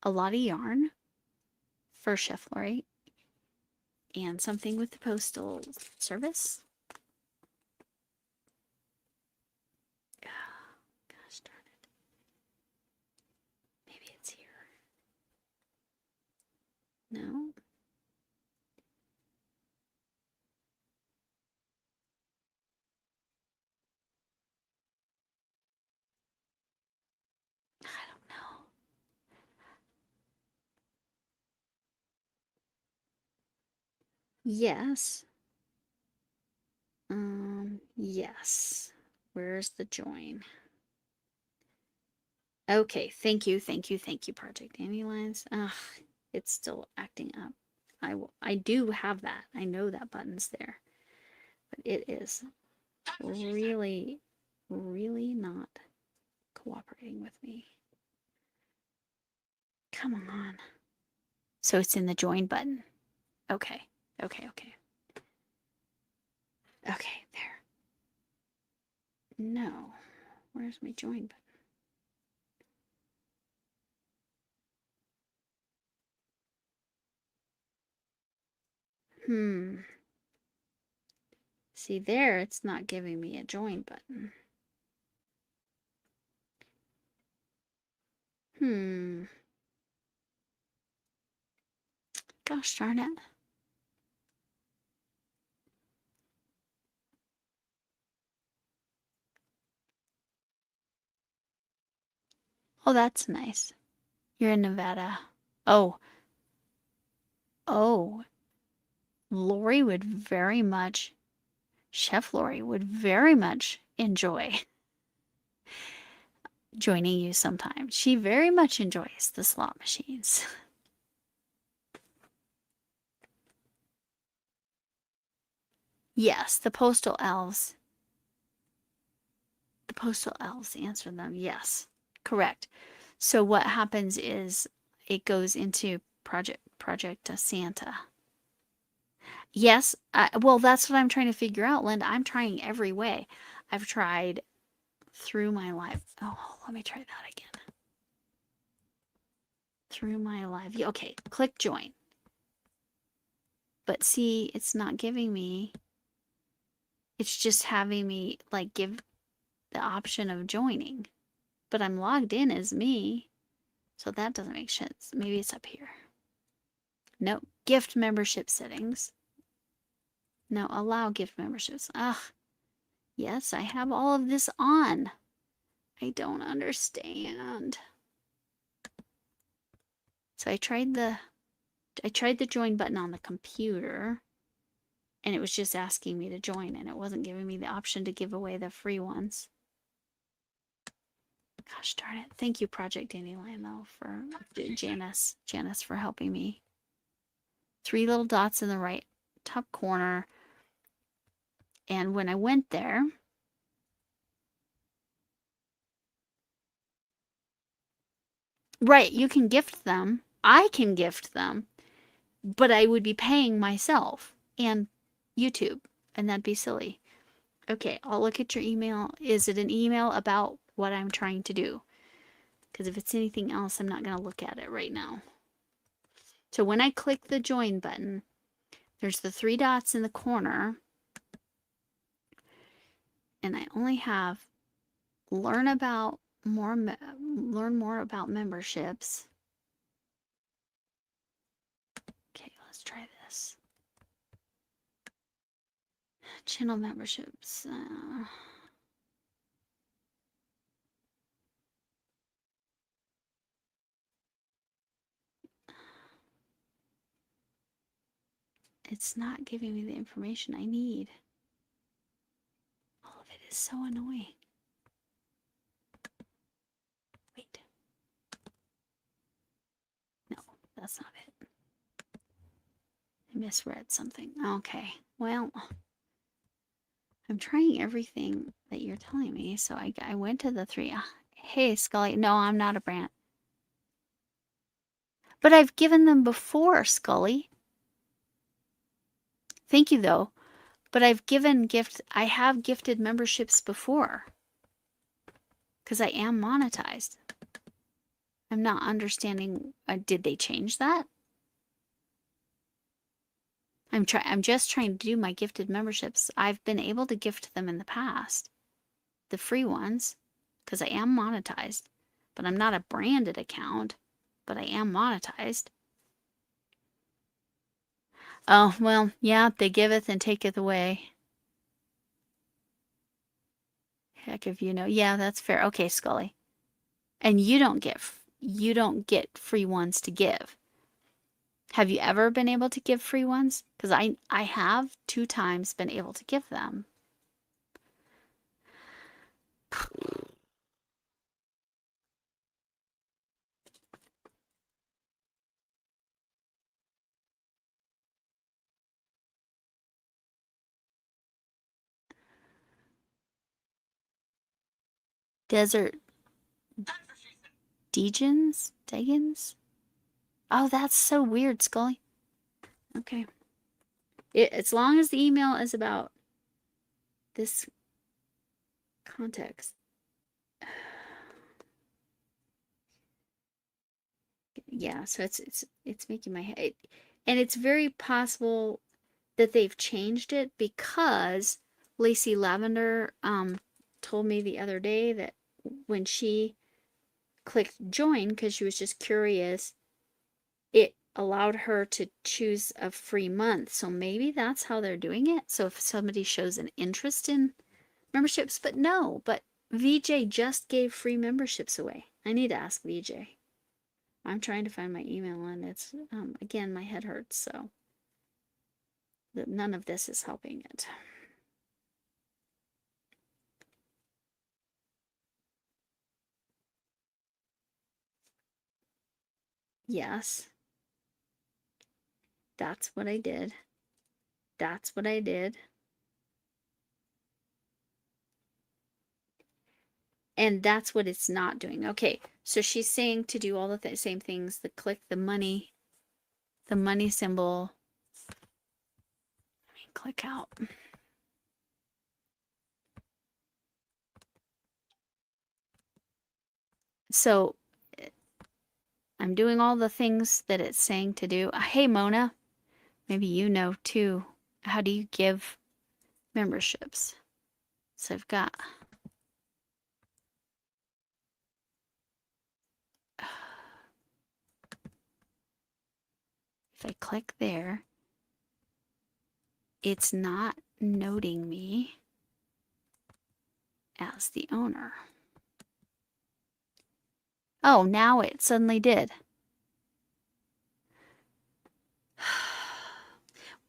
A lot of yarn for Chef Lori, and something with the postal service. Gosh darn it. Maybe it's here. No. I don't know. Yes. Yes. Where's the join? Okay, thank you, Project Dandelions. Ugh, it's still acting up. I do have that. I know that button's there. But it is really, really not cooperating with me. Come on. So it's in the join button. Okay, okay. Okay, there. No. Where's my join button? See there, it's not giving me a join button. Gosh darn it. Oh, that's nice. You're in Nevada. Oh. Lori would very much, Chef Lori would very much enjoy joining you sometime. She very much enjoys the slot machines. Yes, the postal elves. The postal elves answer them. Yes, correct. So what happens is it goes into Project Santa. Yes, well, that's what I'm trying to figure out, Linda. I'm trying every way. I've tried through my live. Oh, let me try that again. Through my live. Okay, click join. But see, it's not giving me. It's just having me like give the option of joining. But I'm logged in as me. So that doesn't make sense. Maybe it's up here. Nope. Gift membership settings. No, allow gift memberships. Ugh. Yes, I have all of this on. I don't understand. So I tried the join button on the computer, and it was just asking me to join, and it wasn't giving me the option to give away the free ones. Gosh darn it. Thank you, Project Dandelion, though, for Janice for helping me. 3 little dots in the right top corner. And when I went there, right, you can gift them. I can gift them, but I would be paying myself and YouTube, and that'd be silly. Okay, I'll look at your email. Is it an email about what I'm trying to do? Because if it's anything else, I'm not going to look at it right now. So when I click the join button, there's the 3 dots in the corner, and I only have learn more about memberships. Okay, let's try this. Channel memberships. It's not giving me the information I need. All of it is so annoying. that's not it. I misread something. Okay, well, I'm trying everything that you're telling me. So I went to the 3. Hey, Scully. No, I'm not a brand. But I've given them before, Scully. Thank you, though. But I've given I have gifted memberships before. Because I am monetized. I'm not understanding. Did they change that? I'm just trying to do my gifted memberships. I've been able to gift them in the past. The free ones. Because I am monetized. But I'm not a branded account. But I am monetized. Oh, well, yeah, they giveth and taketh away. Heck if you know. Yeah, that's fair. Okay, Scully. And you don't get free ones to give. Have you ever been able to give free ones? Because I have 2 times been able to give them. Desert Degans? Oh, that's so weird, Scully. Okay. As long as the email is about this context. Yeah, so it's making my head, and it's very possible that they've changed it because Lacey Lavender told me the other day that when she clicked join because she was just curious, it allowed her to choose a free month. So maybe that's how they're doing it. So if somebody shows an interest in memberships, but VJ just gave free memberships away. I need to ask VJ. I'm trying to find my email and it's, again, my head hurts, so none of this is helping it. Yes. That's what I did. That's what I did. And that's what it's not doing. Okay, so she's saying to do all the same things, click the money symbol. Let me click out. So I'm doing all the things that it's saying to do. Hey, Mona, maybe you know too. How do you give memberships? So I've got... If I click there, it's not noting me as the owner. Oh, now it suddenly did.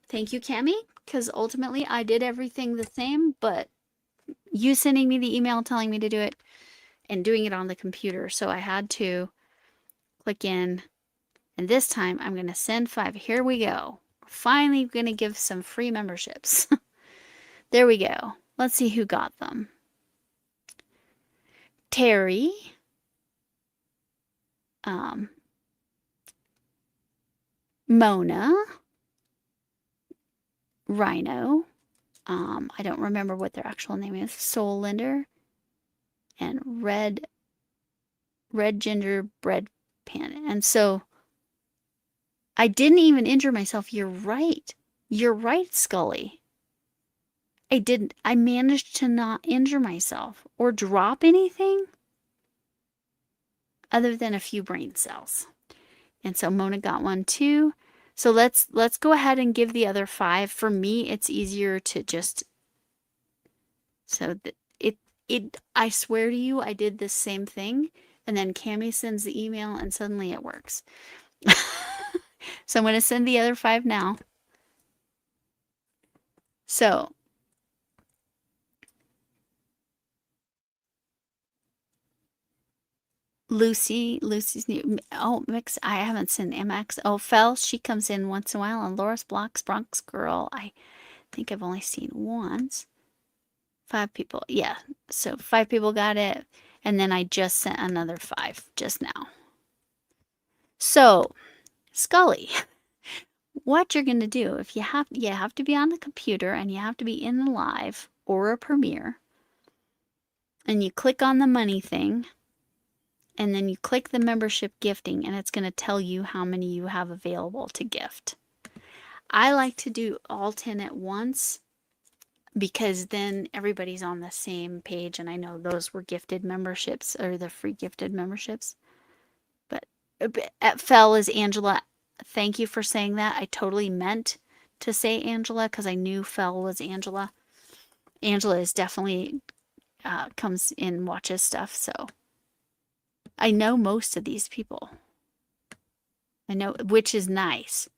Thank you, Camille, because ultimately I did everything the same, but you sending me the email telling me to do it and doing it on the computer. So I had to click in, and this time I'm going to send 5. Here we go. Finally going to give some free memberships. There we go. Let's see who got them. Terry. Mona. Rhino. I don't remember what their actual name is. Soul Linder. And Red Gingerbread Pan. And so I didn't even injure myself. You're right. You're right, Scully. I managed to not injure myself or drop anything other than a few brain cells. And so Mona got one too. So let's go ahead and give the other 5. For me, it's easier to just, so that I swear to you, I did the same thing. And then Cammy sends the email and suddenly it works. So I'm going to send the other 5 now. So Lucy's new. Oh, Mix. I haven't seen MX. Oh, Fel. She comes in once in a while. And Laura's Blocks, Bronx Girl. I think I've only seen once. 5 people. Yeah. So 5 people got it. And then I just sent another 5 just now. So, Scully, what you're going to do, if you have to be on the computer and you have to be in the live or a premiere. And you click on the money thing. And then you click the membership gifting and it's going to tell you how many you have available to gift. I like to do all 10 at once because then everybody's on the same page, and I know those were gifted memberships or the free gifted memberships. But at Fel is Angela. Thank you for saying that. I totally meant to say Angela because I knew Fel was Angela. Angela is definitely comes in, watches stuff, so I know most of these people. I know, which is nice.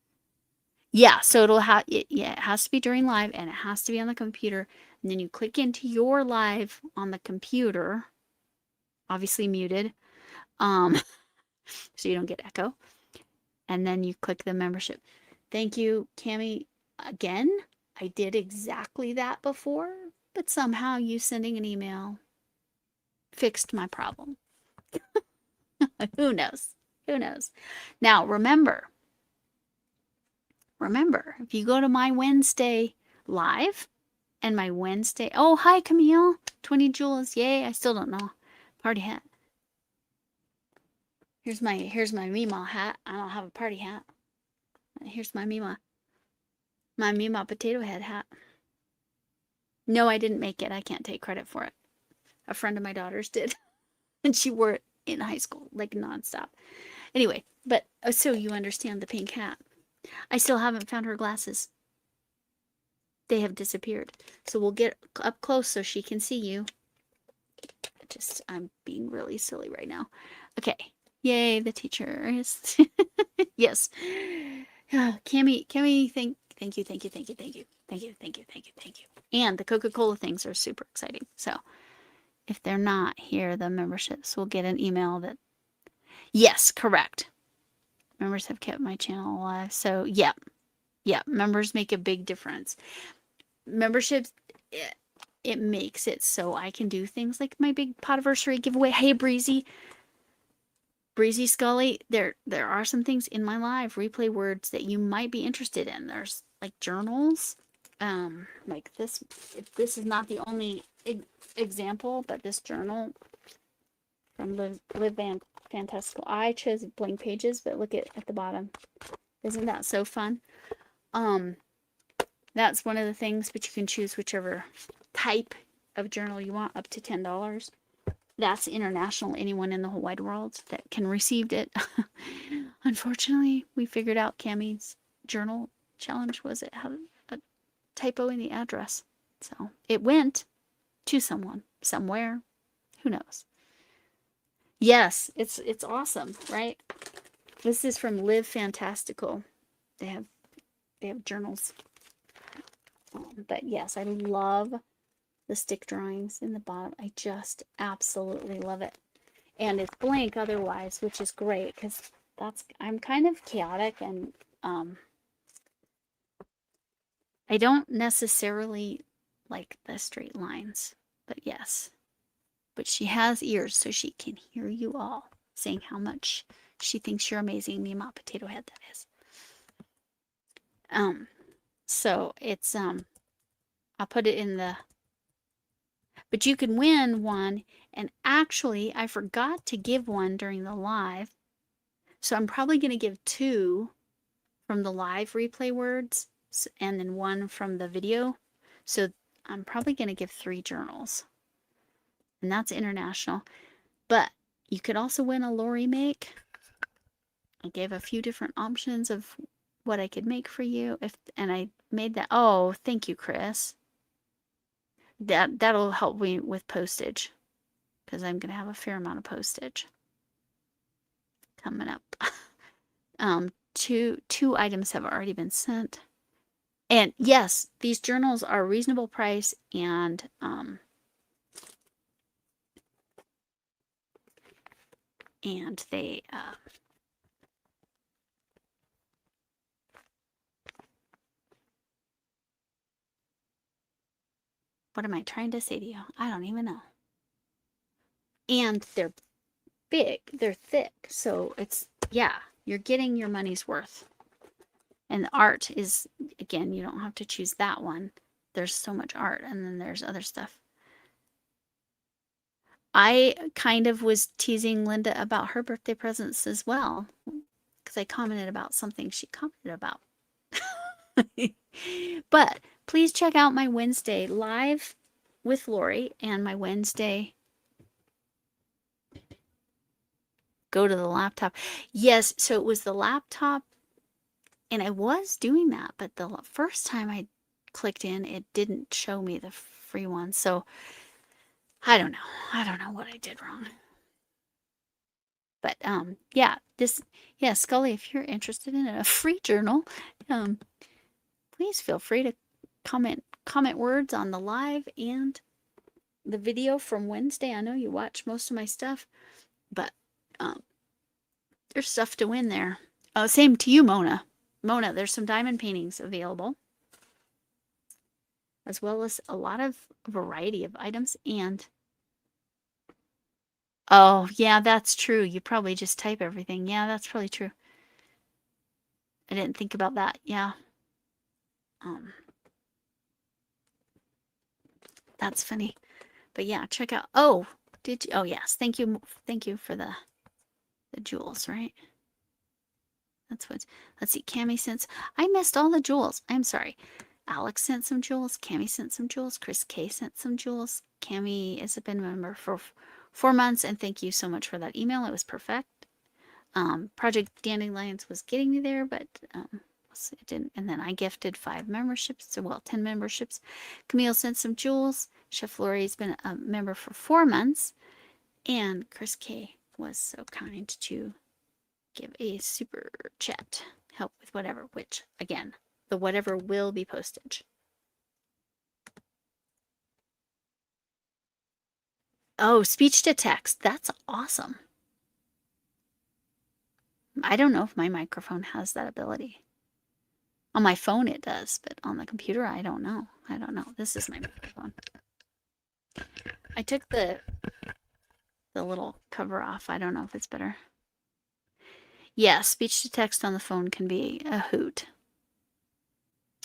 Yeah, so it'll have it has to be during live and it has to be on the computer. And then you click into your live on the computer, obviously muted, so you don't get echo. And then you click the membership. Thank you, Camille. Again, I did exactly that before, but somehow you sending an email fixed my problem. Who knows? Who knows? Now, remember, if you go to my Wednesday live and my Wednesday, oh, hi, Camille, 20 jewels, yay, I still don't know. Party hat. Here's my Meemaw hat. I don't have a party hat. Here's my Meemaw potato head hat. No, I didn't make it. I can't take credit for it. A friend of my daughter's did. And she wore it in high school, like nonstop. Anyway, but so you understand the pink hat. I still haven't found her glasses. They have disappeared. So we'll get up close so she can see you. I'm being really silly right now. Okay. Yay, the teacher is. Yes. Camille, thank you. And the Coca-Cola things are super exciting. So if they're not here, the memberships will get an email that, yes, correct. Members have kept my channel alive. So, yeah, members make a big difference. Memberships, it makes it so I can do things like my big Potiversary giveaway. Hey, Breezy Scully, there are some things in my live replay words that you might be interested in. There's like journals, like this. This is not the only example, but this journal from Live Fantastical. I chose blank pages, but look at the bottom. Isn't that so fun? That's one of the things, but you can choose whichever type of journal you want, up to $10. That's international. Anyone in the whole wide world that can receive it. Unfortunately, we figured out Cammie's journal challenge was it had a typo in the address. So it went to someone, somewhere. Who knows? Yes, it's awesome, right? This is from Live Fantastical. They have journals. But yes, I love the stick drawings in the bottom. I just absolutely love it. And it's blank otherwise, which is great because I'm kind of chaotic and I don't necessarily like the straight lines, but yes. But she has ears so she can hear you all saying how much she thinks you're amazing. Meemaw Potato Head, that is. So it's I'll put it in the, but you can win one, and actually I forgot to give one during the live, so I'm probably going to give 2 from the live replay words and then 1 from the video. So I'm probably going to give 3 journals, and that's international. But you could also win a Lori make. I gave a few different options of what I could make for you, and I made that. Oh, thank you, Chris. That'll help me with postage because I'm gonna have a fair amount of postage coming up. 2 items have already been sent, and yes, these journals are a reasonable price, and and they what am I trying to say to you? I don't even know. And they're big, they're thick, so it's, yeah, you're getting your money's worth. And the art is, again, you don't have to choose that one. There's so much art, and then there's other stuff. I kind of was teasing Linda about her birthday presents as well, because I commented about something she commented about. But please check out my Wednesday live with Lori and my Wednesday go to the laptop. Yes, so it was the laptop, and I was doing that, but the first time I clicked in, it didn't show me the free one. So I don't know. I don't know what I did wrong. But yeah, Scully, if you're interested in a free journal, please feel free to comment words on the live and the video from Wednesday. I know you watch most of my stuff, but there's stuff to win there. Oh, same to you, Mona. Mona, there's some diamond paintings available, as well as a lot of variety of items. And oh, yeah, that's true. You probably just type everything. Yeah, that's probably true. I didn't think about that. Yeah. That's funny. But yeah, check out. Oh, did you? Oh, yes. Thank you. Thank you for the jewels, right? That's what. Let's see. Cammy sent. I missed all the jewels. I'm sorry. Alex sent some jewels. Cammy sent some jewels. Chris K sent some jewels. Cammy has been a member for 4 months, and thank you so much for that email. It was perfect. Project Dandelions was getting me there, but it didn't. And then I gifted 5 memberships, so well, 10 memberships. Camille sent some jewels. Chef Lori's been a member for 4 months, and Chris K was so kind to give a super chat help with whatever, which again, the whatever will be postage. Oh, speech to text. That's awesome. I don't know if my microphone has that ability. On my phone it does, but on the computer I don't know. I don't know. This is my microphone. I took the little cover off. I don't know if it's better. Yeah, speech to text on the phone can be a hoot.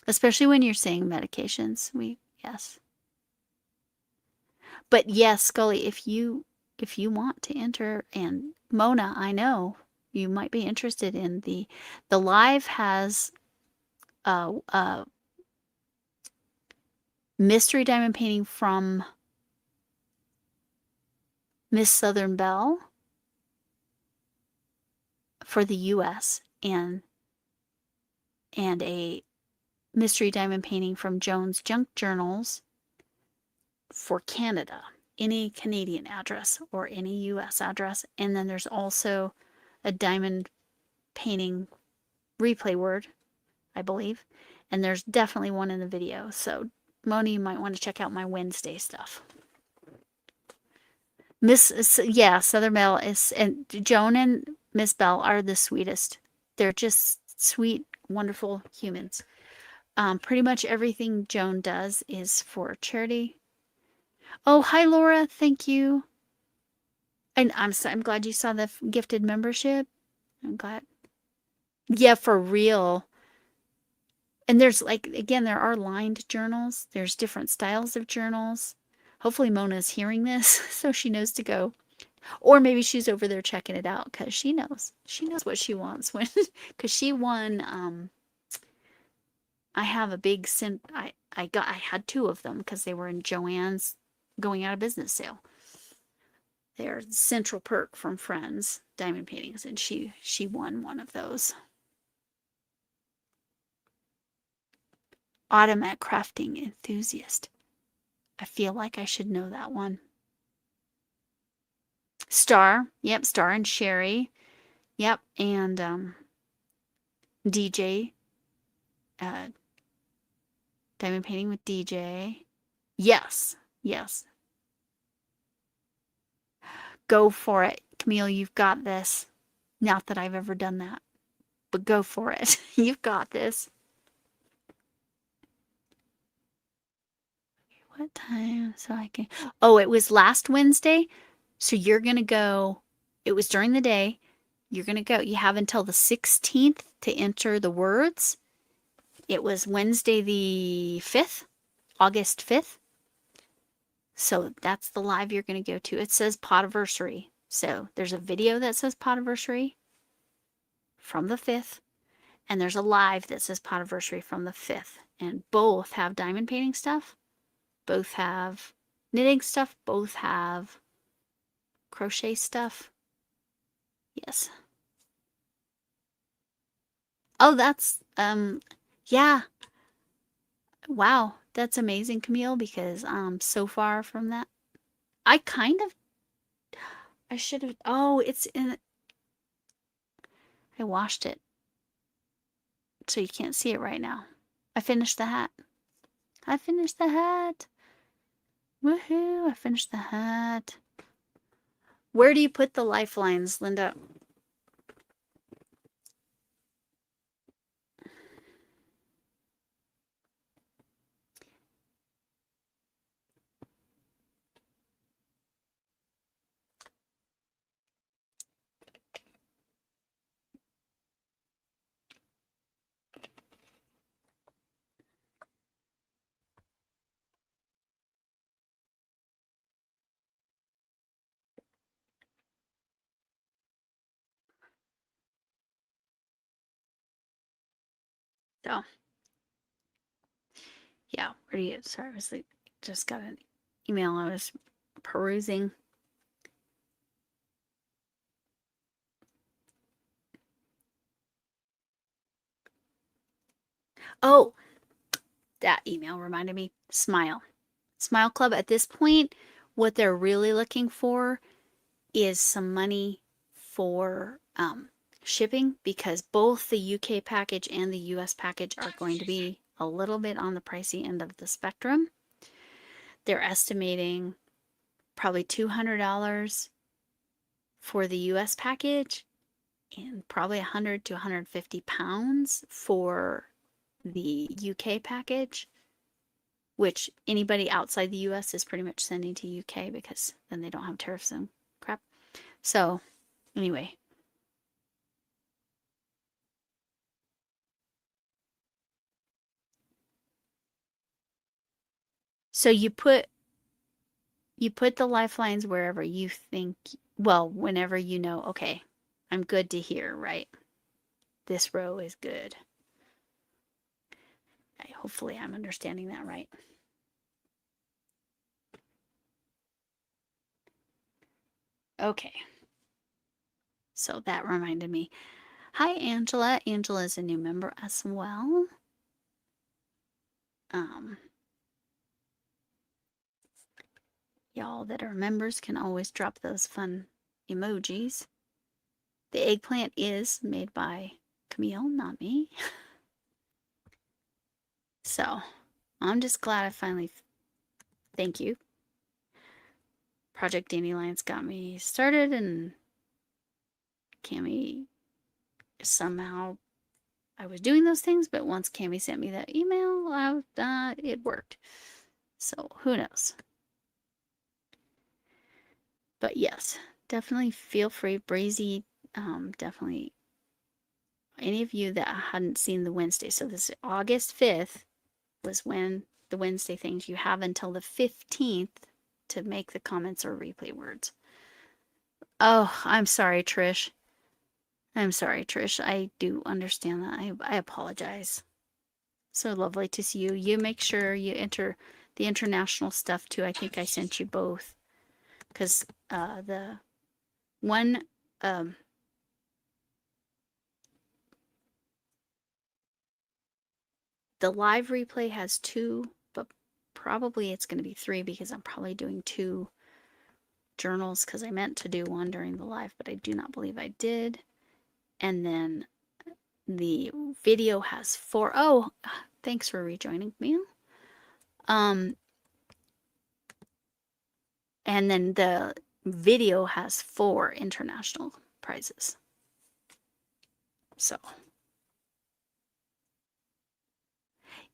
Especially when you're saying medications. Yes. But yes, Scully, if you want to enter, and Mona, I know you might be interested in the live has mystery diamond painting from Miss Southern Belle for the US, and a mystery diamond painting from Joan's Junk Journals for Canada, any Canadian address or any US address. And then there's also a diamond painting replay word, I believe. And there's definitely one in the video. So Moni, you might want to check out my Wednesday stuff. Southern Belle is, and Joan and Miss Belle are the sweetest. They're just sweet, wonderful humans. Pretty much everything Joan does is for charity. Oh, hi Laura, thank you. And I'm glad you saw the gifted membership. I'm glad. Yeah, for real. And there's again, there are lined journals. There's different styles of journals. Hopefully Mona's hearing this so she knows to go. Or maybe she's over there checking it out because she knows what she wants when, because she won. I have a big I had 2 of them because they were in Joann's going out of business sale. They're Central Perk from Friends diamond paintings, and she won one of those. Autumn at Crafting Enthusiast. I feel like I should know that one. Star. Yep, Star and Sherry. Yep, and DJ. Diamond painting with DJ. Yes. Go for it, Camille, you've got this. Not that I've ever done that, but go for it. You've got this. What time? So I can. Oh, it was last Wednesday. So you're going to go. It was during the day. You're going to go. You have until the 16th to enter the words. It was Wednesday the 5th, August 5th. So that's the live you're going to go to. It says Podiversary. So there's a video that says Podiversary from the 5th. And there's a live that says Podiversary from the 5th. And both have diamond painting stuff. Both have knitting stuff. Both have crochet stuff. Yes. Oh, that's, yeah. Wow. That's amazing, Camille, because I'm so far from that. I should have, oh, it's in, I washed it. So you can't see it right now. I finished the hat. I finished the hat. Woohoo, I finished the hat. Where do you put the lifelines, Linda? So, yeah, where do you, sorry, I was like, just got an email I was perusing. Oh, that email reminded me. Smile. Smile Club, at this point, what they're really looking for is some money for shipping, because both the UK package and the US package are going to be a little bit on the pricey end of the spectrum. They're estimating probably $200 for the US package and probably 100 to 150 pounds for the UK package, which anybody outside the US is pretty much sending to UK because then they don't have tariffs and crap. So anyway. So you put the lifelines wherever you think, well, whenever you know, okay, I'm good to here, right? This row is good. Hopefully I'm understanding that right. Okay. So that reminded me. Hi, Angela. Angela is a new member as well. Y'all that are members can always drop those fun emojis. The eggplant is made by Camille, not me. So I'm just glad I finally, thank you. Project Dandelion's got me started, and Camille, somehow I was doing those things, but once Camille sent me that email, it worked. So who knows? But yes, definitely feel free. Breezy, definitely. Any of you that hadn't seen the Wednesday, so this August 5th was when the Wednesday things, you have until the 15th to make the comments or replay words. Oh, I'm sorry, Trish. I'm sorry, Trish. I do understand that. I apologize. So lovely to see you. You make sure you enter the international stuff too. I think I sent you both. Because the one, the live replay has 2, but probably it's going to be 3 because I'm probably doing 2 journals, because I meant to do one during the live, but I do not believe I did. And then the video has 4. Oh, thanks for rejoining me. And then the video has 4 international prizes. So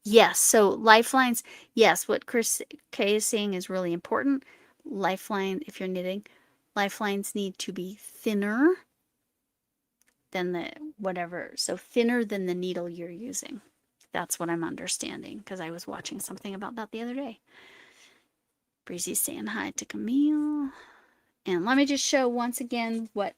yes, so lifelines, yes, what Chris K is saying is really important. Lifeline, if you're knitting, lifelines need to be thinner than the whatever, so thinner than the needle you're using. That's what I'm understanding, because I was watching something about that the other day. Breezy's saying hi to Camille. And let me just show once again what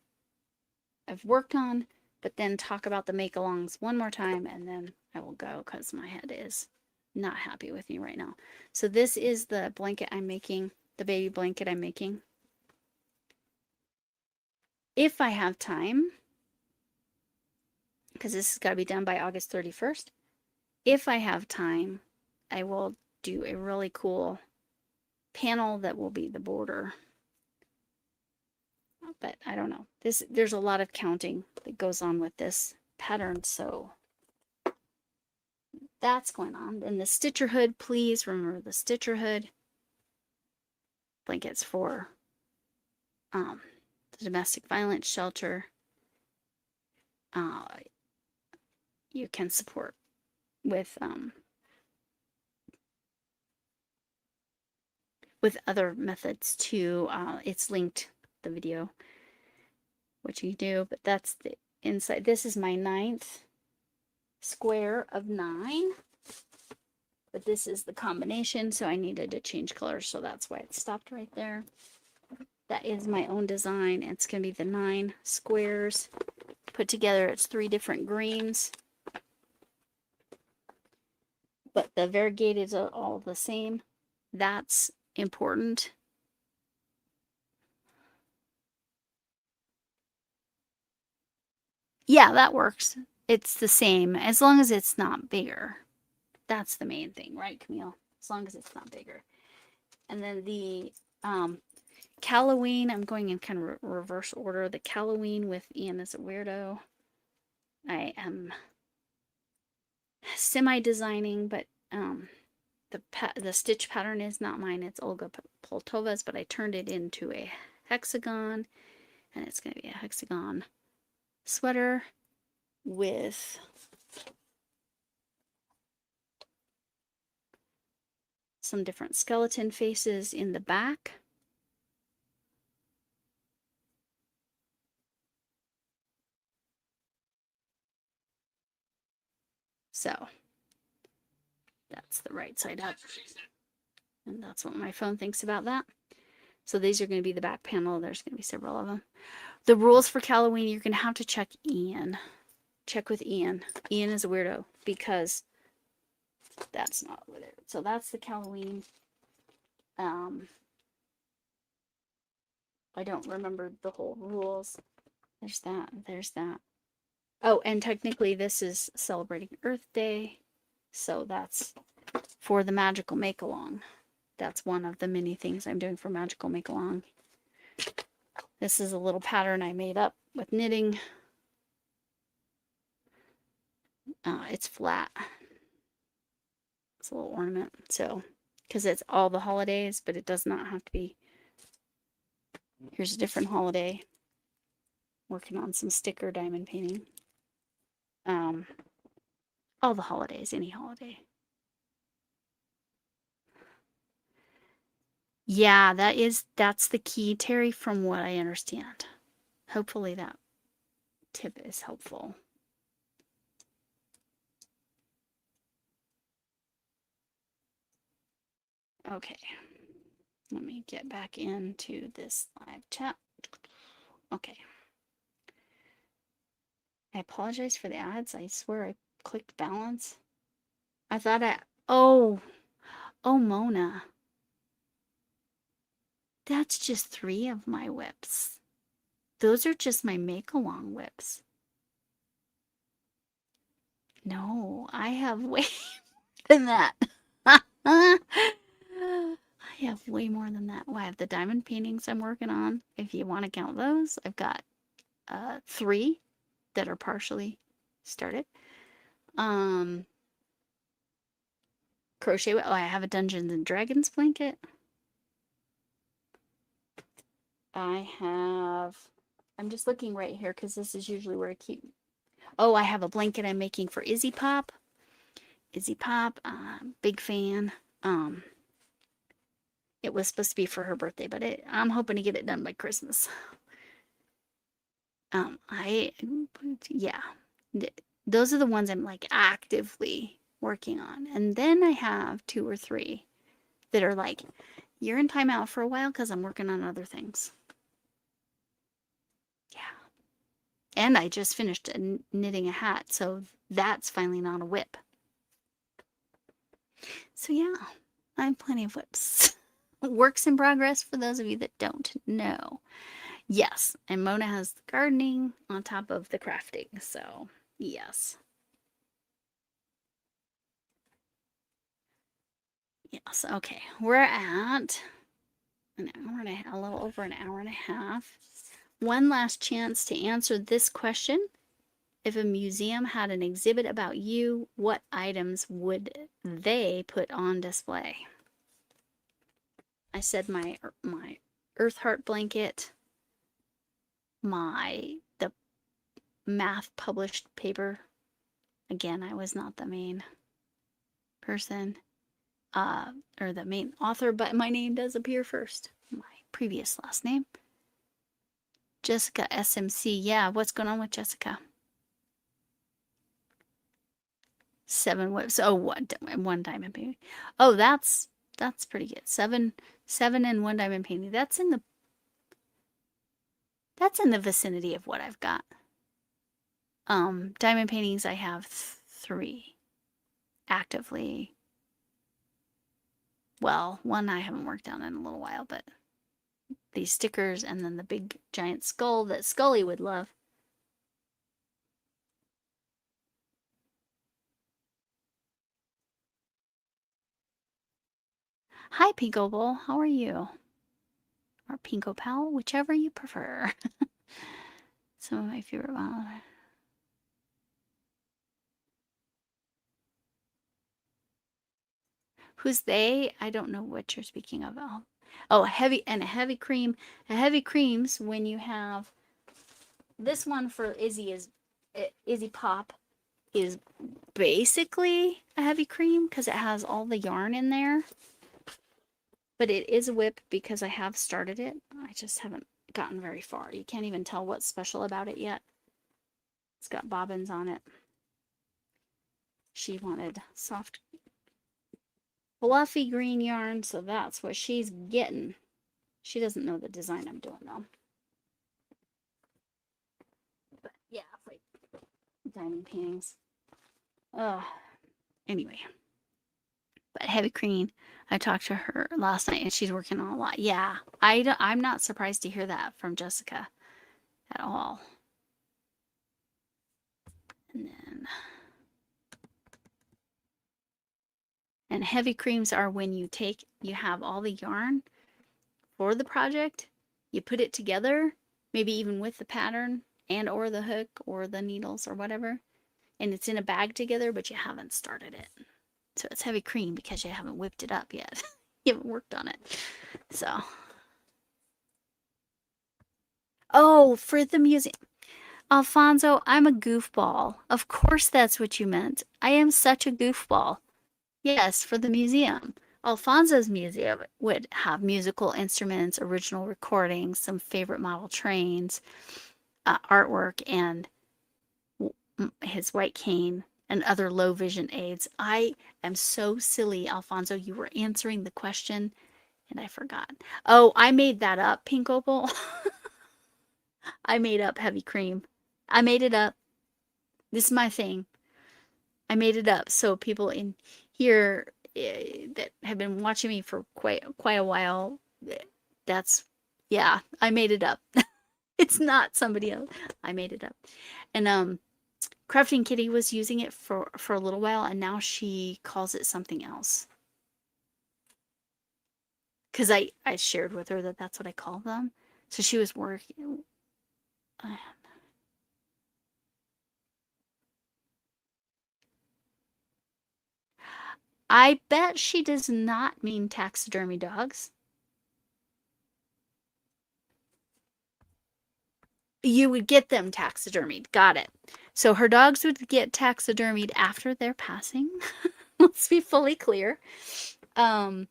I've worked on, but then talk about the make-alongs one more time, and then I will go because my head is not happy with me right now. So this is the blanket I'm making, the baby blanket I'm making. If I have time, because this has got to be done by August 31st, if I have time, I will do a really cool panel that will be the border. But I don't know. There's a lot of counting that goes on with this pattern, so that's going on. And the Stitcherhood, please remember the Stitcherhood blankets for the domestic violence shelter. You can support with other methods too. It's linked, the video, what you do, but that's the inside. This is my 9th square of 9, but this is the combination, so I needed to change colors, so that's why it stopped right there. That is my own design. It's going to be the 9 squares put together. It's 3 different greens, but the variegated are all the same. That's important. Yeah, that works. It's the same as long as it's not bigger. That's the main thing, right, Camille? As long as it's not bigger. And then the Caloween, I'm going in kind of reverse order. The Caloween with Ian is a weirdo. I am semi-designing, but the stitch pattern is not mine. It's Olga Poltova's, but I turned it into a hexagon, and it's going to be a hexagon sweater with some different skeleton faces in the back. So that's the right side up. And that's what my phone thinks about that. So these are going to be the back panel. There's going to be several of them. The rules for Caloween, you're going to have to check Ian. Check with Ian. Ian is a weirdo because that's not over there. So that's the Caloween. I don't remember the whole rules. There's that. There's that. Oh, and technically this is celebrating Earth Day. So that's for the Magical Make-Along. That's one of the many things I'm doing for Magical Make-Along. This is a little pattern I made up with knitting. It's flat. It's a little ornament. So, because it's all the holidays, but it does not have to be. Here's a different holiday. Working on some sticker diamond painting. All the holidays, any holiday. Yeah, that's the key, Terry, from what I understand. Hopefully that tip is helpful. Okay, let me get back into this live chat. Okay. I apologize for the ads. I swear I clicked balance. I thought oh, Mona. That's just 3 of my whips. Those are just my make-along whips. No, I have way more than that. I have way more than that. Well, I have the diamond paintings I'm working on. If you want to count those, I've got 3 that are partially started. Crochet. Oh, I have a Dungeons and Dragons blanket. I'm just looking right here because this is usually where I keep. Oh, I have a blanket I'm making for Izzy Pop. Izzy Pop, big fan. Um, it was supposed to be for her birthday, but I'm hoping to get it done by Christmas. Yeah, those are the ones I'm like actively working on. And then I have 2 or 3 that are like, you're in timeout for a while because I'm working on other things. Yeah. And I just finished knitting a hat, so that's finally not a whip. So yeah, I have plenty of whips. Works in progress for those of you that don't know. Yes, and Mona has the gardening on top of the crafting, so yes. Yes, okay. We're at an hour and a little over an hour and a half. One last chance to answer this question. If a museum had an exhibit about you, what items would they put on display? I said my Earth Heart blanket, the math published paper. Again, I was not the main person, or the main author, but my name does appear first. My previous last name. Jessica SMC. Yeah, what's going on with Jessica? 7 whips. Oh, one diamond painting. Oh, that's pretty good. 7 and 1 diamond painting. That's in the vicinity of what I've got. Diamond paintings I have 3 actively. Well, one I haven't worked on in a little while, but these stickers and then the big giant skull that Scully would love. Hi, Pinko Bowl. How are you? Or Pinko Pal, whichever you prefer. Some of my favorite models. Who's they? I don't know what you're speaking of. Oh, a heavy cream. A heavy creams when you have this one for Izzy is Izzy Pop is basically a heavy cream because it has all the yarn in there. But it is a whip because I have started it. I just haven't gotten very far. You can't even tell what's special about it yet. It's got bobbins on it. She wanted soft, fluffy green yarn, so that's what she's getting. She doesn't know the design I'm doing though. But yeah, it's like diamond paintings. Anyway. But heavy cream, I talked to her last night and she's working on a lot. Yeah, I'm not surprised to hear that from Jessica at all. And heavy creams are when you have all the yarn for the project, you put it together, maybe even with the pattern and or the hook or the needles or whatever, and it's in a bag together, but you haven't started it. So it's heavy cream because you haven't whipped it up yet. You haven't worked on it. So. Oh, for the museum. Alfonso, I'm a goofball. Of course that's what you meant. I am such a goofball. Yes, for the museum. Alfonso's museum would have musical instruments, original recordings, some favorite model trains, artwork, and his white cane and other low vision aids. I am so silly, Alfonso. You were answering the question and I forgot. Oh, I made that up, Pink Opal. I made up heavy cream. I made it up. This is my thing. I made it up so people in here that have been watching me for quite a while, yeah, I made it up. It's not somebody else. I made it up. And Crafting Kitty was using it for a little while, and now she calls it something else. Because I shared with her that that's what I call them. So she was working. I bet she does not mean taxidermy dogs. You would get them taxidermied. Got it. So her dogs would get taxidermied after their passing. Let's be fully clear. Um,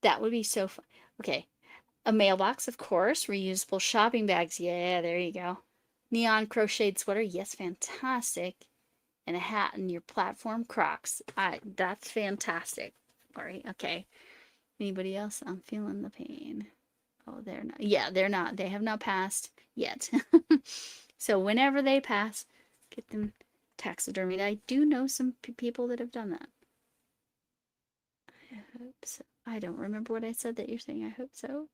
that would be so fun. Okay. A mailbox, of course. Reusable shopping bags. Yeah, there you go. Neon crocheted sweater. Yes, fantastic. And a hat and your platform Crocs. That's fantastic. Lori. Okay. Anybody else? I'm feeling the pain. Oh, they're not. Yeah, they're not. They have not passed yet. So whenever they pass, get them taxidermied. I do know some people that have done that. I hope so. I don't remember what I said that you're saying. I hope so.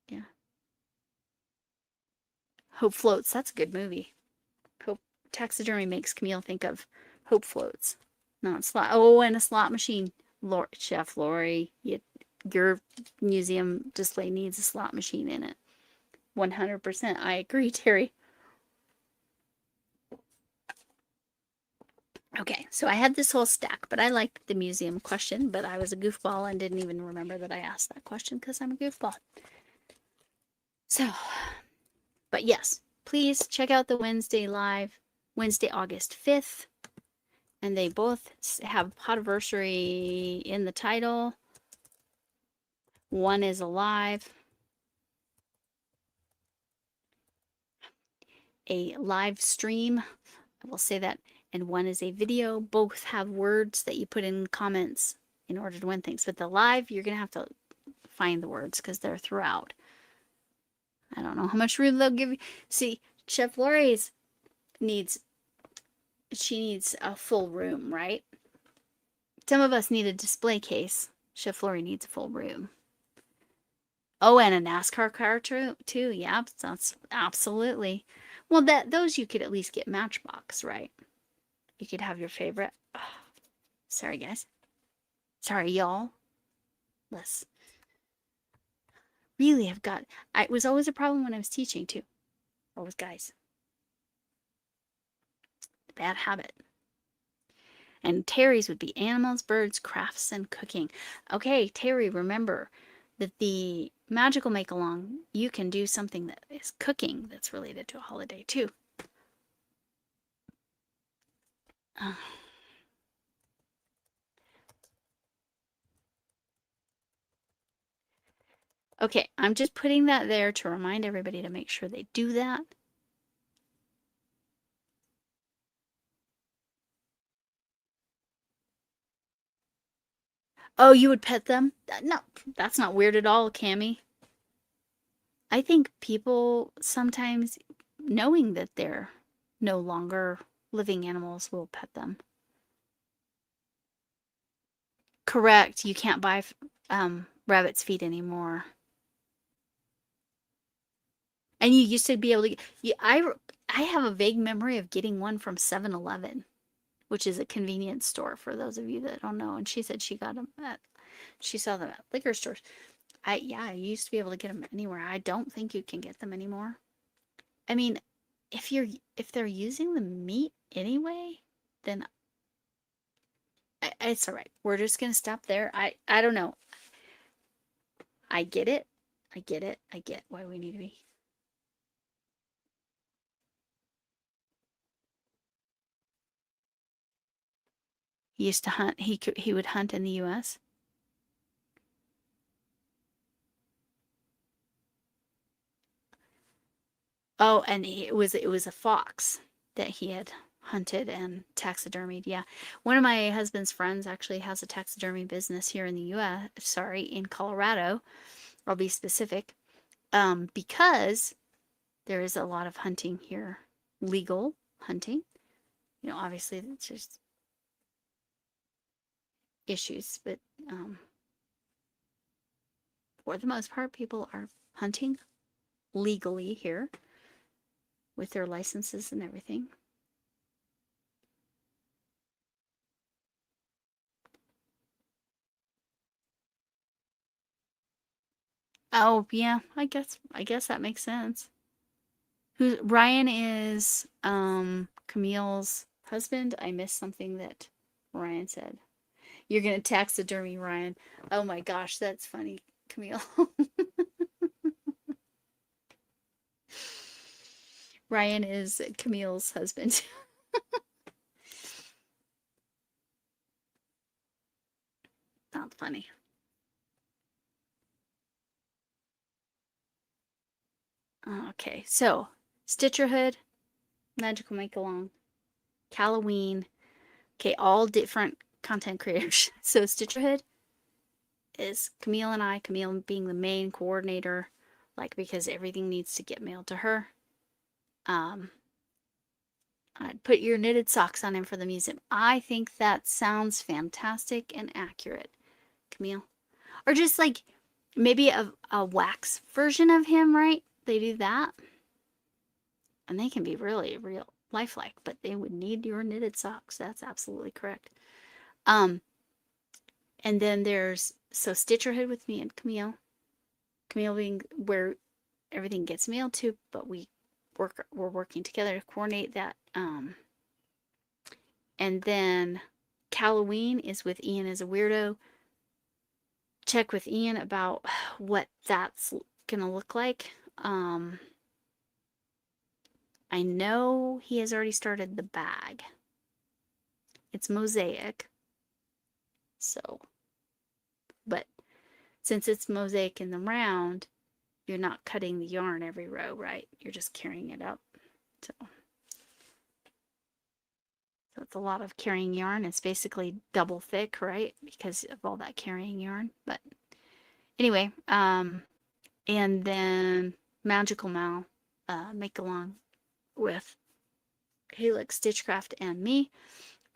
Yeah. Hope Floats. That's a good movie. Hope taxidermy makes Camille think of Hope Floats, not slot. Oh, and a slot machine. Chef Lori, your museum display needs a slot machine in it. 100%. I agree, Terry. Okay, so I had this whole stack, but I liked the museum question, but I was a goofball and didn't even remember that I asked that question because I'm a goofball. So, but yes, please check out the Wednesday live, Wednesday, August 5th. And they both have Podiversary in the title. One is a live stream. I will say that. And one is a video. Both have words that you put in comments in order to win things. But the live, you're going to have to find the words because they're throughout. I don't know how much room they'll give you. See, Chef Lori's needs a full room, right? Some of us need a display case. Chef Lori needs a full room. Oh, and a NASCAR car too. Yeah, that's absolutely. Well, those you could at least get Matchbox, right? You could have your favorite. Oh, sorry, guys. Sorry, y'all. Let's really have got. It was always a problem when I was teaching too. Always, guys. Bad habit. And Terry's would be animals, birds, crafts, and cooking. Okay, Terry, remember that the magical make along, you can do something that is cooking that's related to a holiday too. Okay, I'm just putting that there to remind everybody to make sure they do that. Oh, you would pet them? No, that's not weird at all, Cammy. I think people sometimes, knowing that they're no longer living animals, will pet them. Correct. You can't buy rabbit's feet anymore. And you used to be able to. I have a vague memory of getting one from 7-Eleven, which is a convenience store for those of you that don't know. And she said she got them she saw them at liquor stores. I used to be able to get them anywhere. I don't think you can get them anymore. I mean, if they're using the meat anyway, then it's all right. We're just gonna stop there. I don't know. I get it. I get it. I get why we need to be. He used to hunt. He would hunt in the U.S. Oh, and it was a fox that he had hunted and taxidermied. Yeah. One of my husband's friends actually has a taxidermy business here in the US, sorry, in Colorado. I'll be specific. Because there is a lot of hunting here, legal hunting. You know, obviously it's just issues, but for the most part, people are hunting legally here with their licenses and everything. Oh, yeah, I guess that makes sense. Ryan is Camille's husband. I missed something that Ryan said. You're gonna taxidermy Ryan. Oh my gosh, that's funny, Camille. Ryan is Camille's husband. Not funny. Okay, so Stitcherhood, Magical Make Along, Caloween. Okay, all different content creators. So Stitcherhood is Camille and I, Camille being the main coordinator, like because everything needs to get mailed to her. I'd put your knitted socks on him for the museum. I think that sounds fantastic and accurate, Camille. Or just like maybe a wax version of him, right? They do that. And they can be really real lifelike, but they would need your knitted socks. That's absolutely correct. And then there's Stitcherhood with me and Camille. Camille being where everything gets mailed to, but we're working together to coordinate that. And then Caloween is with Ian as a weirdo. Check with Ian about what that's gonna look like. I know he has already started the bag. It's mosaic. So, but since it's mosaic in the round, you're not cutting the yarn every row, right? You're just carrying it up. So it's a lot of carrying yarn. It's basically double thick, right? Because of all that carrying yarn. But anyway, and then Magical Mal, make along with Helix Stitchcraft and me.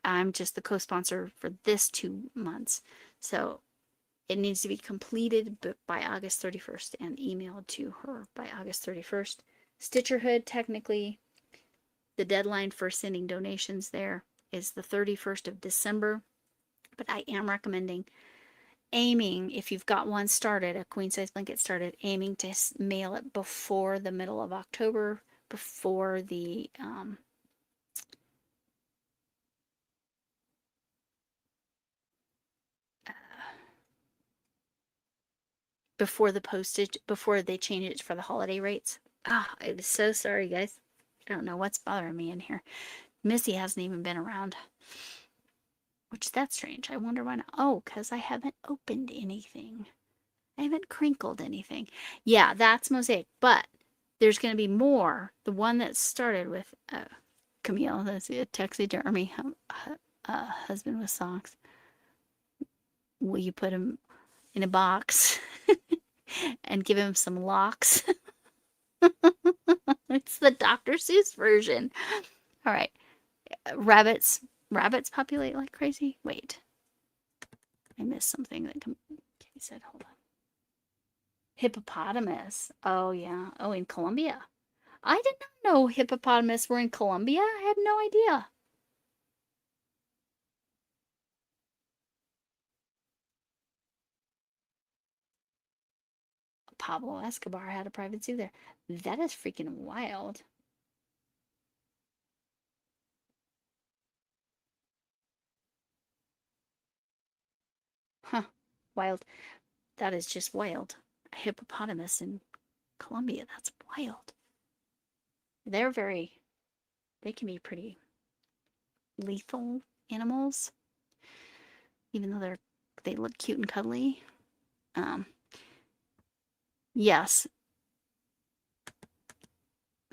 I'm just the co-sponsor for this 2 months. So it needs to be completed by August 31st and emailed to her by August 31st. Stitcherhood, technically, the deadline for sending donations there is the 31st of December. But I am recommending aiming, if you've got one started, a queen size blanket started, aiming to mail it before the middle of October, before the before the postage, before they change it for the holiday rates. I'm so sorry, guys. I don't know what's bothering me in here. Missy hasn't even been around, which that's strange. I wonder why not. Oh, because I haven't opened anything. I haven't crinkled anything. Yeah, that's mosaic, but there's going to be more. The one that started with Camille, that's a taxidermy husband with socks. Will you put him in a box and give him some locks? It's the Dr. Seuss version. All right. Rabbits populate like crazy. Wait. I missed something that Katie said. Hold on. Hippopotamus. Oh, yeah. Oh, in Colombia. I did not know hippopotamus were in Colombia. I had no idea. Pablo Escobar had a private zoo there. That is freaking wild. Huh. Wild. That is just wild. A hippopotamus in Colombia. That's wild. They can be pretty lethal animals, even though they look cute and cuddly. Yes.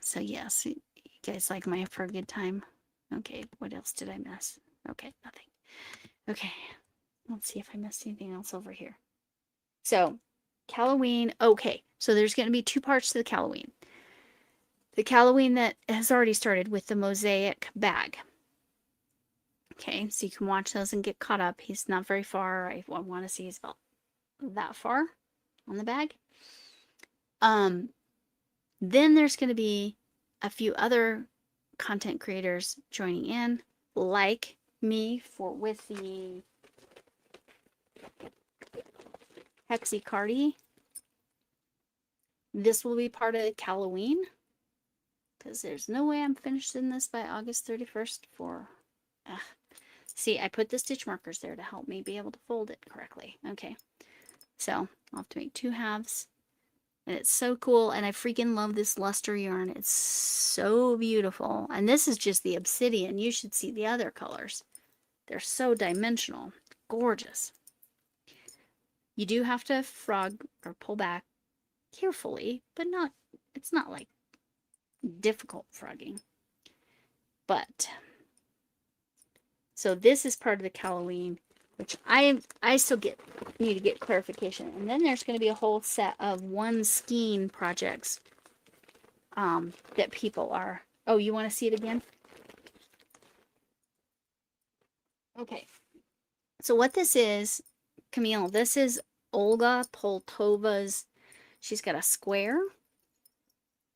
So yes, you guys like my For a Good Time? Okay, what else did I miss? Okay, nothing. Okay, let's see if I missed anything else over here. So, Caloween. Okay, so there's going to be 2 parts to the Caloween. The Caloween that has already started with the mosaic bag. Okay, so you can watch those and get caught up. He's not very far. I want to see he's about that far on the bag. Then there's going to be a few other content creators joining in, like me with the Hexicardi. This will be part of Caloween, because there's no way I'm finished in this by August 31st for... See, I put the stitch markers there to help me be able to fold it correctly. Okay, so I'll have to make 2 halves. And it's so cool, and I freaking love this luster yarn. It's so beautiful. And this is just the obsidian. You should see the other colors. They're so dimensional. Gorgeous. You do have to frog or pull back carefully, but it's not like difficult frogging. But so this is part of the Caloween, which I still need to get clarification. And then there's going to be a whole set of one skein projects that people are. Oh, you want to see it again? Okay. So what this is, Camille, this is Olga Poltova's. She's got a square.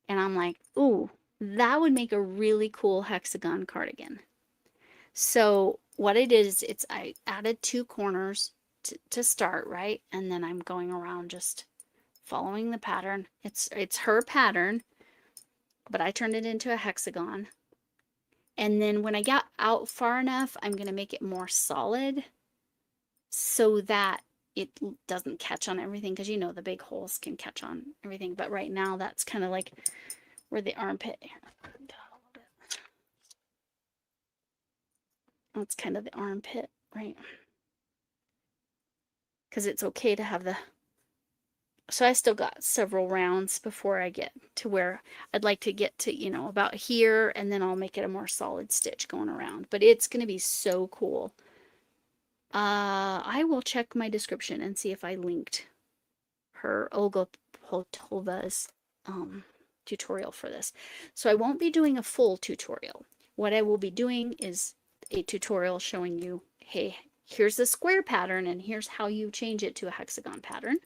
And I'm like, ooh, that would make a really cool hexagon cardigan. So what I did is I added 2 corners to start, right? And then I'm going around just following the pattern. It's her pattern, but I turned it into a hexagon. And then when I got out far enough, I'm going to make it more solid so that it doesn't catch on everything, because you know the big holes can catch on everything. But right now that's kind of like where the armpit, that's kind of the armpit, right? Because it's okay to have the, so I still got several rounds before I get to where I'd like to get to, you know, about here, and then I'll make it a more solid stitch going around. But it's going to be so cool. I will check my description and see if I linked her Olga Poltova's tutorial for this. So I won't be doing a full tutorial. What I will be doing is a tutorial showing you, hey, here's the square pattern and here's how you change it to a hexagon pattern.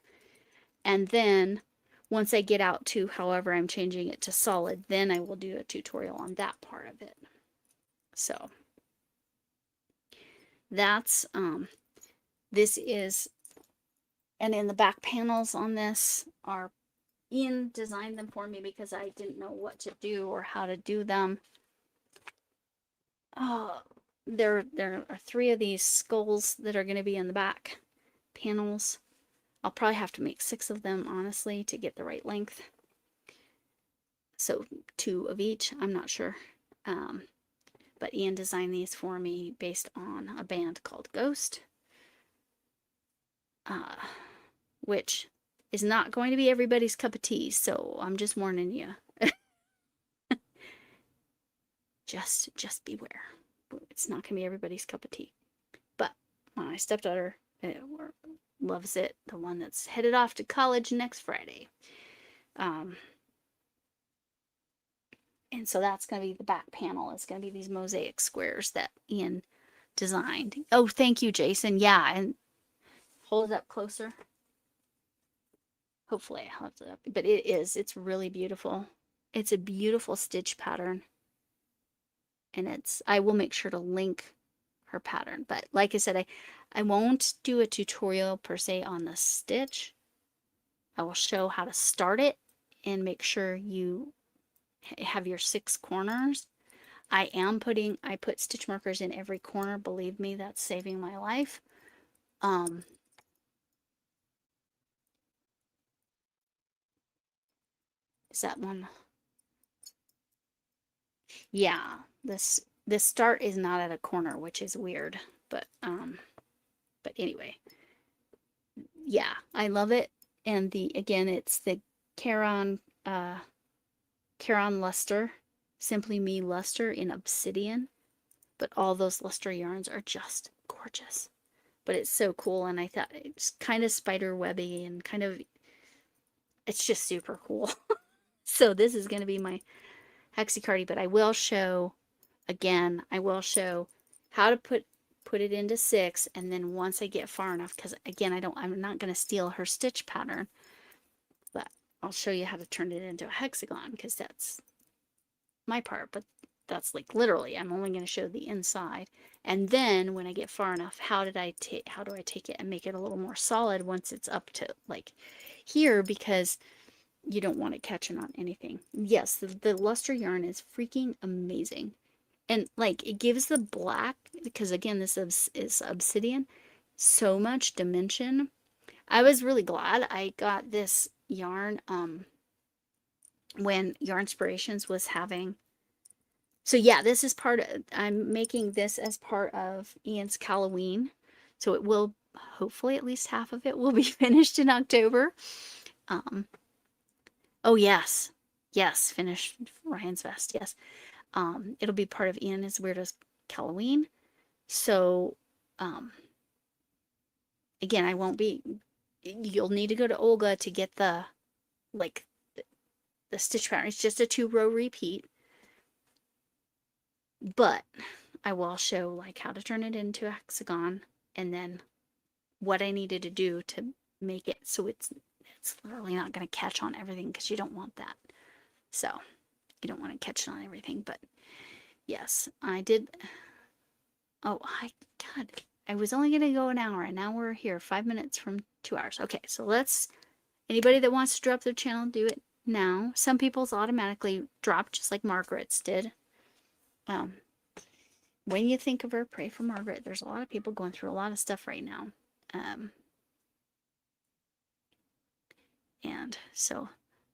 And then once I get out to however I'm changing it to solid, then I will do a tutorial on that part of it. So that's this is, and in the back panels on this are, Ian designed them for me because I didn't know what to do or how to do them. There are 3 of these skulls that are going to be in the back panels. I'll probably have to make 6 of them, honestly, to get the right length. So 2 of each, I'm not sure. But Ian designed these for me based on a band called Ghost, which is not going to be everybody's cup of tea, so I'm just warning you. just beware. It's not going to be everybody's cup of tea. But my stepdaughter loves it, the one that's headed off to college next Friday. And so that's going to be the back panel. It's going to be these mosaic squares that Ian designed. Oh, thank you, Jason. Yeah, and hold it up closer. Hopefully I held it up. But it's really beautiful. It's a beautiful stitch pattern. And I will make sure to link her pattern. But like I said, I won't do a tutorial per se on the stitch. I will show how to start it and make sure you have your 6 corners. I put stitch markers in every corner. Believe me, that's saving my life. Is that one? Yeah, this start is not at a corner, which is weird, but anyway, yeah, I love it. And again, it's the Caron luster, Simply Me luster in obsidian, but all those luster yarns are just gorgeous. But it's so cool, and I thought it's kind of spider webby and kind of, it's just super cool. So this is going to be my hexicardy, but I will show how to put it into 6, and then once I get far enough, because again, I'm not going to steal her stitch pattern, but I'll show you how to turn it into a hexagon, because that's my part. But that's like literally, I'm only going to show the inside, and then when I get far enough, how do I take it and make it a little more solid once it's up to like here, because you don't want it catching on anything. Yes, the luster yarn is freaking amazing. And like it gives the black, because again, this is obsidian, so much dimension. I was really glad I got this yarn when Yarn Inspirations was having. So yeah, this is part of, I'm making this as part of Ian's Caloween. So it will, hopefully at least half of it will be finished in October. Oh yes. Yes, finish Ryan's vest. Yes. It'll be part of Ian is Weirdo's Caloween. So again, I won't be, you'll need to go to Olga to get the like the stitch pattern. It's just a 2-row repeat, but I will show like how to turn it into a hexagon and then what I needed to do to make it so it's literally not going to catch on everything because you don't want that. So you don't want to catch on everything, but yes, I did. Oh, God, I was only going to go an hour and now we're here 5 minutes from 2 hours. Okay, so let's, anybody that wants to drop their channel, do it now. Some people's automatically drop just like Margaret's did. When you think of her, pray for Margaret. There's a lot of people going through a lot of stuff right now. And so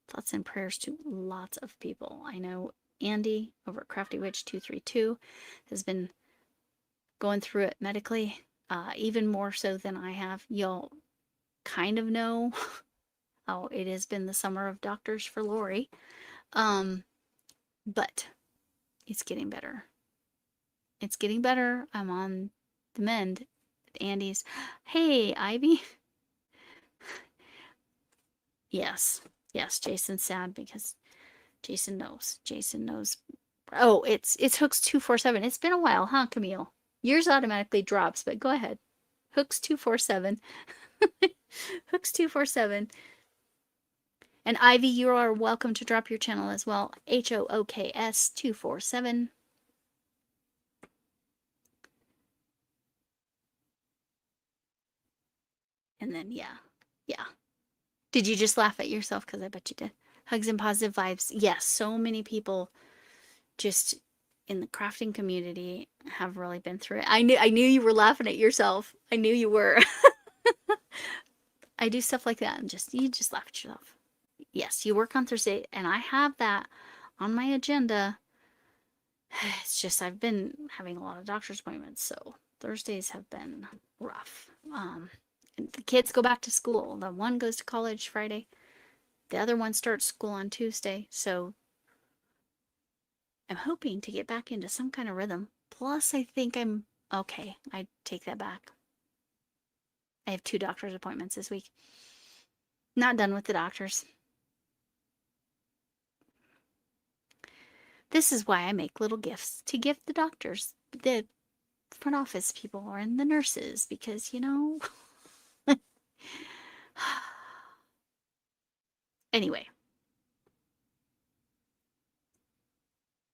thoughts and prayers to lots of people. I know Andy over at Crafty Witch 232 has been going through it medically, even more so than I have. You'll kind of know how it has been the summer of doctors for Lori. But it's getting better. It's getting better. I'm on the mend. Andy's, hey, Ivy. Yes. Yes, Jason's sad because Jason knows. Jason knows. Oh, it's Hooks 247. It's been a while, huh, Camille? Yours automatically drops, but go ahead. Hooks 247. Hooks 247. And Ivy, you are welcome to drop your channel as well. HOOKS 247. And then yeah. Did you just laugh at yourself? Because I bet you did. Hugs and positive vibes. Yes, so many people just in the crafting community have really been through it. I knew you were laughing at yourself. I knew you were. I do stuff like that and you just laugh at yourself. Yes, you work on Thursday, and I have that on my agenda. It's just I've been having a lot of doctor's appointments, so Thursdays have been rough. The kids go back to school. The one goes to college Friday. The other one starts school on Tuesday, so I'm hoping to get back into some kind of rhythm. Plus, I think I'm okay. I take that back. I have 2 doctor's appointments this week. Not done with the doctors. This is why I make little gifts to give the doctors, the front office people, and the nurses, because, you know. Anyway.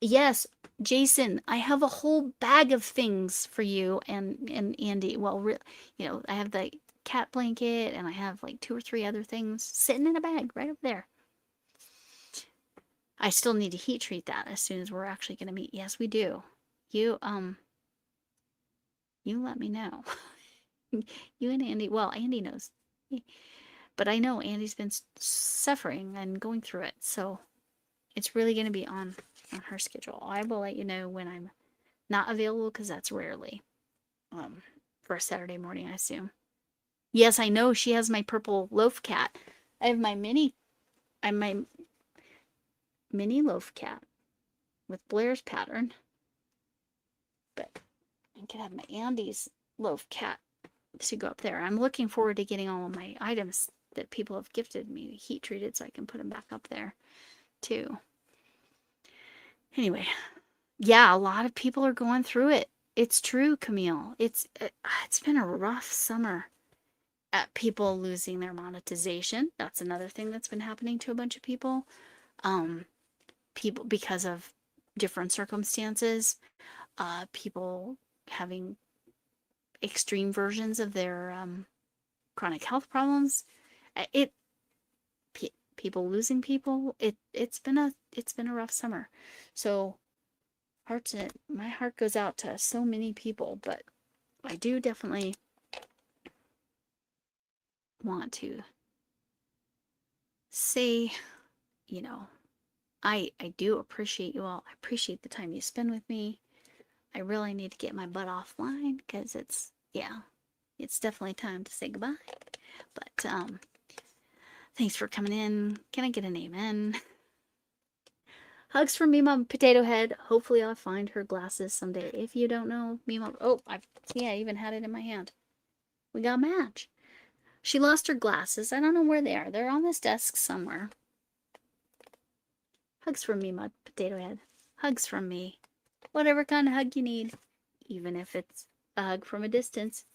Yes, Jason, I have a whole bag of things for you and Andy. Well, you know, I have the cat blanket and I have like 2 or 3 other things sitting in a bag right up there. I still need to heat treat that as soon as we're actually going to meet. Yes, we do. You let me know. You and Andy, well, Andy knows. But I know Andy's been suffering and going through it, so it's really going to be on her schedule. I will let you know when I'm not available, because that's rarely for a Saturday morning, I assume. Yes, I know she has my purple loaf cat. I have my mini loaf cat with Blair's pattern. But I could have my Andy's loaf cat to go up there. I'm looking forward to getting all of my items that people have gifted me heat treated so I can put them back up there too. Anyway, yeah, a lot of people are going through it. It's true, Camille. It's been a rough summer. People losing their monetization. That's another thing that's been happening to a bunch of people. People because of different circumstances. People having extreme versions of their chronic health problems. People losing people. It's been a rough summer. So my heart goes out to so many people, but I do definitely want to say, you know, I do appreciate you all. I appreciate the time you spend with me. I really need to get my butt offline because it's definitely time to say goodbye. But thanks for coming in. Can I get an amen? Hugs from Mima Potato Head. Hopefully I'll find her glasses someday. If you don't know, Mima... Oh, I even had it in my hand. We got a match. She lost her glasses. I don't know where they are. They're on this desk somewhere. Hugs from Mima Potato Head. Hugs from me. Whatever kind of hug you need. Even if it's a hug from a distance.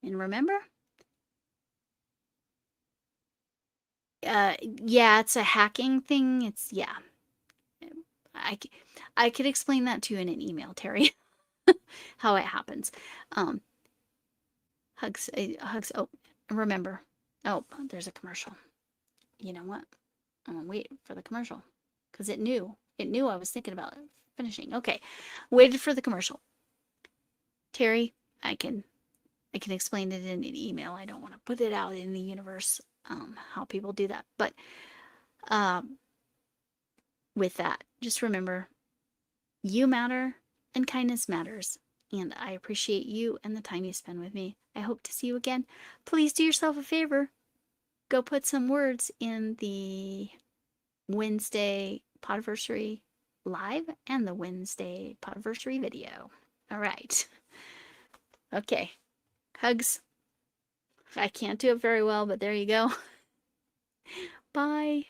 And remember... yeah, it's a hacking thing. It's, yeah. I could explain that to you in an email, Terry. How it happens. Hugs. Oh, remember. Oh, there's a commercial. You know what? I'm gonna wait for the commercial. Because it knew I was thinking about finishing. Okay. Waited for the commercial. Terry, I can explain it in an email. I don't want to put it out in the universe. How people do that. But with that, just remember, you matter and kindness matters. And I appreciate you and the time you spend with me. I hope to see you again. Please do yourself a favor. Go put some words in the Wednesday Podiversary live and the Wednesday Podiversary video. All right. Okay. Hugs. I can't do it very well, but there you go. Bye.